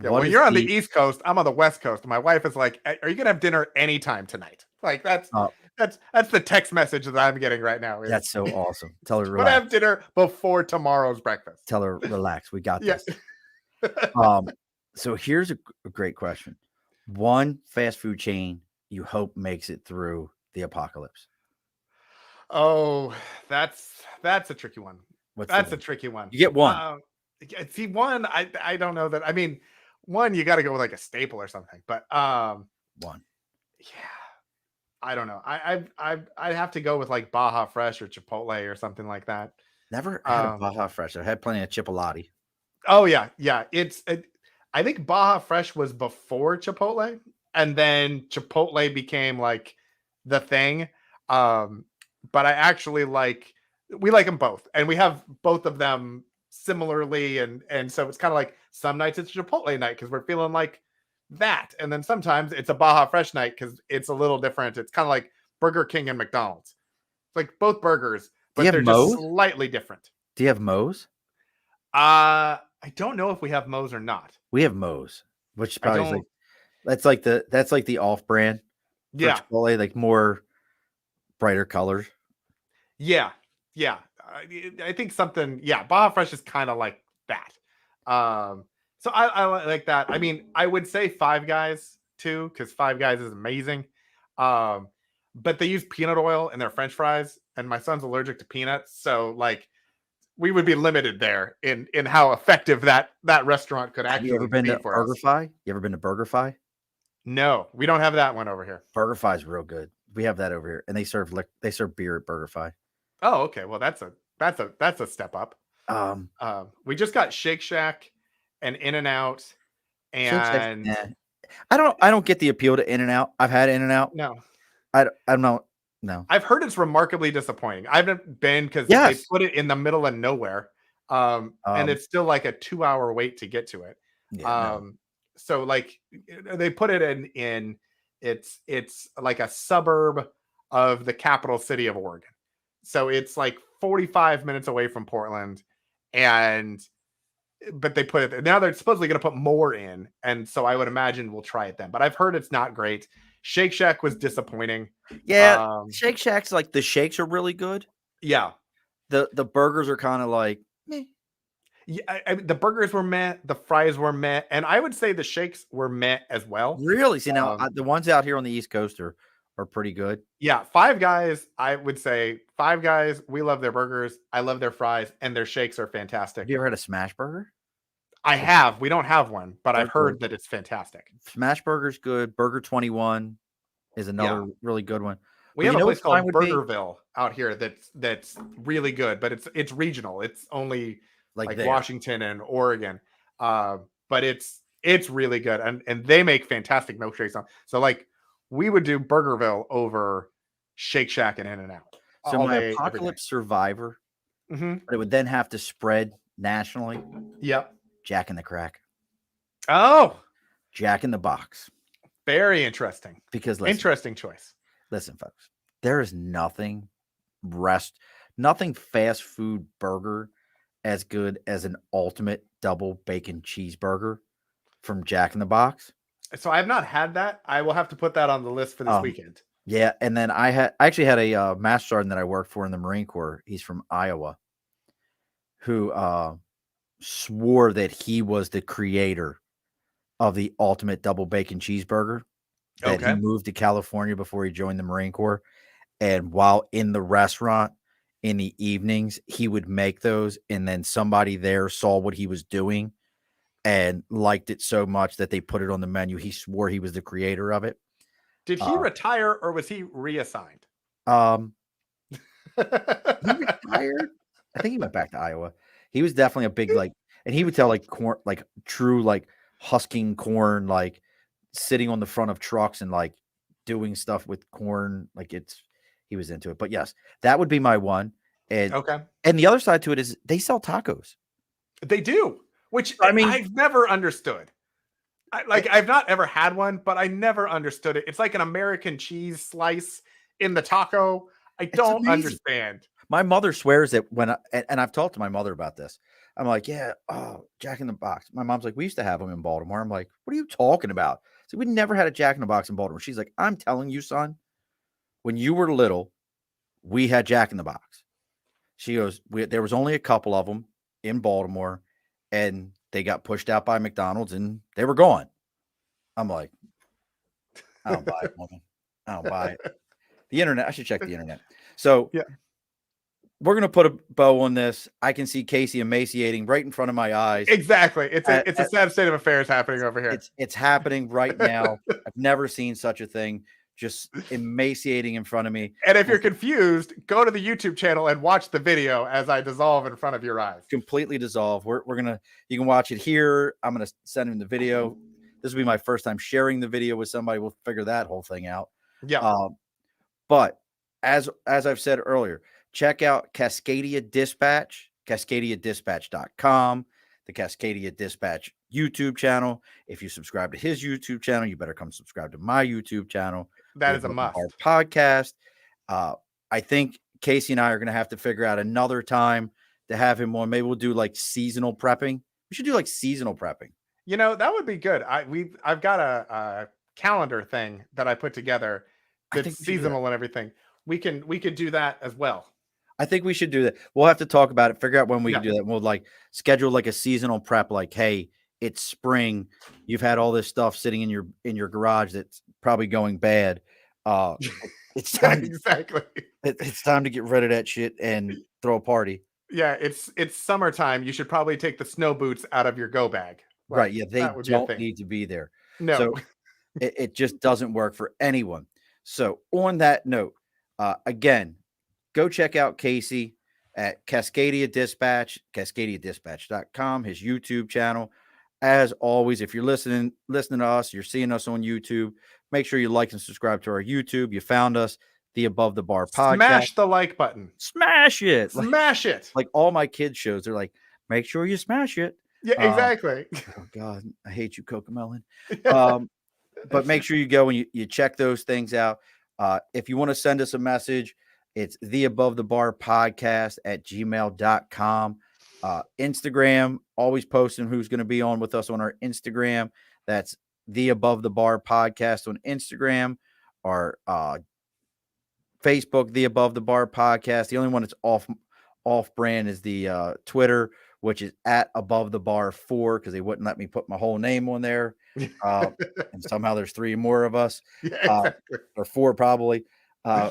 well, you're on the East Coast. I'm on the West Coast. My wife is like, "Are you gonna have dinner anytime tonight?" Like that's the text message that I'm getting right now. That's so awesome. Tell her to relax. have dinner before tomorrow's breakfast. Tell her relax. We got Yeah. this. So here's a great question. One fast food chain you hope makes it through the apocalypse. Oh, that's a tricky one. That's a one? tricky one. You get one. See, one, I don't know that. I mean, one, you got to go with like a staple or something. But one. Yeah, I don't know. I'd have to go with like Baja Fresh or Chipotle or something like that. Never had a Baja Fresh. I had plenty of Chipolati. Oh yeah, yeah. I think Baja Fresh was before Chipotle, and then Chipotle became like the thing. But I actually we like them both, and we have both of them similarly, and so it's kind of like some nights it's a Chipotle night because we're feeling like that, and then sometimes it's a Baja Fresh night because it's a little different. It's kind of like Burger King and McDonald's. It's like both burgers, but they're just slightly different. Do you have Moe's? I don't know if we have Moe's or not. We have Moe's, which probably is like That's like the off-brand for Yeah, Chipotle, like more brighter colors. yeah, yeah. I think something. Yeah, Baja Fresh is kind of like that. So I like that. I mean, I would say Five Guys too, because Five Guys is amazing. Um, but they use peanut oil in their French fries, and my son's allergic to peanuts, so like we would be limited there in how effective that restaurant could Have you ever actually been be to for us. BurgerFi? You ever been to BurgerFi? No, we don't have that one over here. BurgerFi is real good. We have that over here, and they serve beer at BurgerFi. Oh, okay. Well, that's a step up. Um, We just got Shake Shack and In and Out, Shake Shack's, and I don't get the appeal to In and Out. I've had In and Out. no, I'm not. No. I've heard it's remarkably disappointing. I haven't been because they Yes. put it in the middle of nowhere, and Um, it's still like a 2 hour wait to get to it. yeah. No. So like they put it in it's like a suburb of the capital city of Oregon. So it's like 45 minutes away from Portland, and but they put it there. Now they're supposedly going to put more in, and so I would imagine we'll try it then. But I've heard it's not great. Shake Shack was disappointing. Yeah. Um, Shake Shack's like the shakes are really good. yeah, The burgers are kind of like meh. yeah. The burgers were meh, the fries were meh, and I would say the shakes were meh as well. Really. See now, Um, the ones out here on the East Coast are pretty good. yeah, Five Guys. I would say Five Guys. We love their burgers. I love their fries, and their shakes are Have fantastic. you ever had a smash burger? I have. We don't have one, but They're I've good. heard that it's fantastic. Smash Burger's good. Burger 21 is Yeah. another really good one. We But have you a know place what mine called would be? Burgerville out here that's really good, but it's regional. It's only Like like there. Washington and Oregon. But it's really good, and they make fantastic milkshakes on. So like we would do Burgerville over Shake Shack and In and Out So all my day, every day. Apocalypse Survivor, Mm-hmm. but it would then have to spread nationally. Yep. Jack in the Crack. Oh, Jack in the Box. very interesting. Because Interesting choice. listen, folks, there is nothing fast food burger as good as an ultimate double bacon cheeseburger from Jack in the Box. So I have not had that. I will have to put that on the list for this Um, weekend. Yeah, and then I actually had a master sergeant that I worked for in the Marine Corps. He's from Iowa, who swore that he was the creator of the ultimate double bacon cheeseburger. That he Okay. moved to California before he joined the Marine Corps, and while in the restaurant in the evenings, he would make those, and then somebody there saw what he was doing and liked it so much that they put it on the menu. He swore he was the creator of it. Did he Uh, retire or was he reassigned? um, he retired. I think he went back to Iowa. He was definitely a big and he would tell like corn, like true like husking corn, like sitting on the front of trucks and like doing stuff with corn. Like he was into it. But yes, that would be my one. And Okay. the other side to it is they sell tacos. They do, which I mean, I've never understood. I've not ever had one, but I never understood it. It's like an American cheese slice in the taco. I it's don't amazing. understand. My mother swears that and I've talked to my mother about this. I'm like, yeah, oh, Jack in the Box. My mom's like, we used to have them in Baltimore. I'm like, what are you talking about? So we never had a Jack in the Box in Baltimore. She's like, I'm telling you, son, when you were little, we had Jack in the Box. She goes, there was only a couple of them in Baltimore, and they got pushed out by McDonald's, and they were gone. I'm like, I don't buy it, woman. I don't buy it. The internet. I should check the internet. So Yeah. we're gonna put a bow on this. I can see Casey emaciating right in front of my eyes. Exactly. It's At- a sad state of affairs happening over here. It's happening right now. I've never seen such a thing. Just emaciating in front of me. And if you're confused, go to the YouTube channel and watch the video as I dissolve in front of your eyes. Completely dissolve. You can watch it here. I'm gonna send him the video. This will be my first time sharing the video with somebody. We'll figure that whole thing out. Yeah. But as I've said earlier, check out Cascadia Dispatch, CascadiaDispatch.com, the Cascadia Dispatch YouTube channel. If you subscribe to his YouTube channel, you better come subscribe to my YouTube channel. That is a must. Our podcast. I think Casey and I are going to have to figure out another time to have him on. Maybe we'll do like seasonal prepping. We should do like seasonal prepping. You know, that would be good. I've got a calendar thing that I put together I that's think we should do that. seasonal and everything. We could do that as well. I think we should do that. We'll have to talk about it, figure out when we can Yeah. do that. We'll like schedule like a seasonal prep, like, hey, it's spring. You've had all this stuff sitting in your garage that's probably going bad. Uh it's Yeah, time exactly. it's time to get rid of that shit and throw a party. Yeah, it's summertime. You should probably take the snow boots out of your go bag. Right. Like Yeah, they that would be a don't thing. need to be there. No. So it just doesn't work for anyone. So on that note, again, go check out Casey at Cascadia Dispatch, CascadiaDispatch.com, his YouTube channel. As always, if you're listening to us, you're seeing us on YouTube, make sure you like and subscribe to our YouTube. You found us, the Above the Bar podcast. Smash the like button. Smash it. Smash it. Like all my kids' shows, they're like, make sure you smash it. Yeah, exactly. Oh God, I hate you, Cocomelon. But make sure you go and you check those things out. If you want to send us a message, it's the Above the Bar podcast at gmail.com. Instagram, always posting who's going to be on with us on our Instagram. That's the Above the Bar podcast on Instagram. Our Facebook, the Above the Bar podcast. The only one that's off brand is the Twitter, which is at Above the Bar 4, because they wouldn't let me put my whole name on there. And somehow there's 3 more of us, Yeah, exactly. or 4 probably.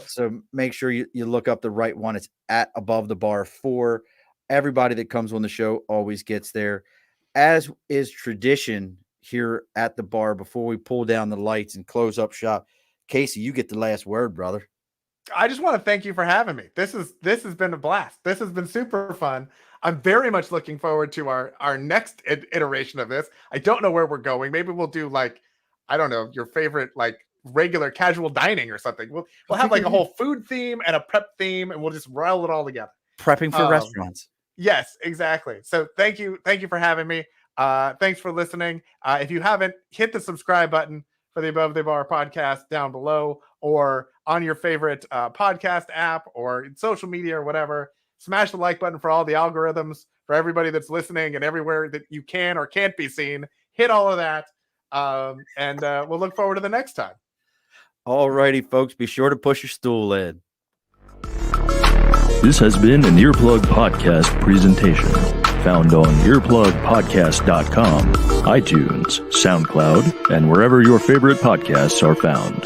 So make sure you look up the right one. It's at Above the Bar 4. Everybody that comes on the show always gets there, as is tradition here at the bar. Before we pull down the lights and close up shop, Casey, you get the last word, brother. I just want to thank you for having me. This has been a blast. This has been super fun. I'm very much looking forward to our next iteration of this. I don't know where we're going. Maybe we'll do like, I don't know, your favorite like regular casual dining or something. We'll have like a whole food theme and a prep theme, and we'll just roll it all together. Prepping for restaurants. Yes, exactly. So thank you for having me. Thanks for listening. If you haven't, hit the subscribe button for the Above the Bar podcast down below, or on your favorite podcast app or in social media or whatever. Smash the like button for all the algorithms, for everybody that's listening and everywhere that you can or can't be seen. Hit all of that. And we'll look forward to the next time. All righty, folks. Be sure to push your stool in. This has been an Earplug Podcast presentation. Found on earplugpodcast.com, iTunes, SoundCloud, and wherever your favorite podcasts are found.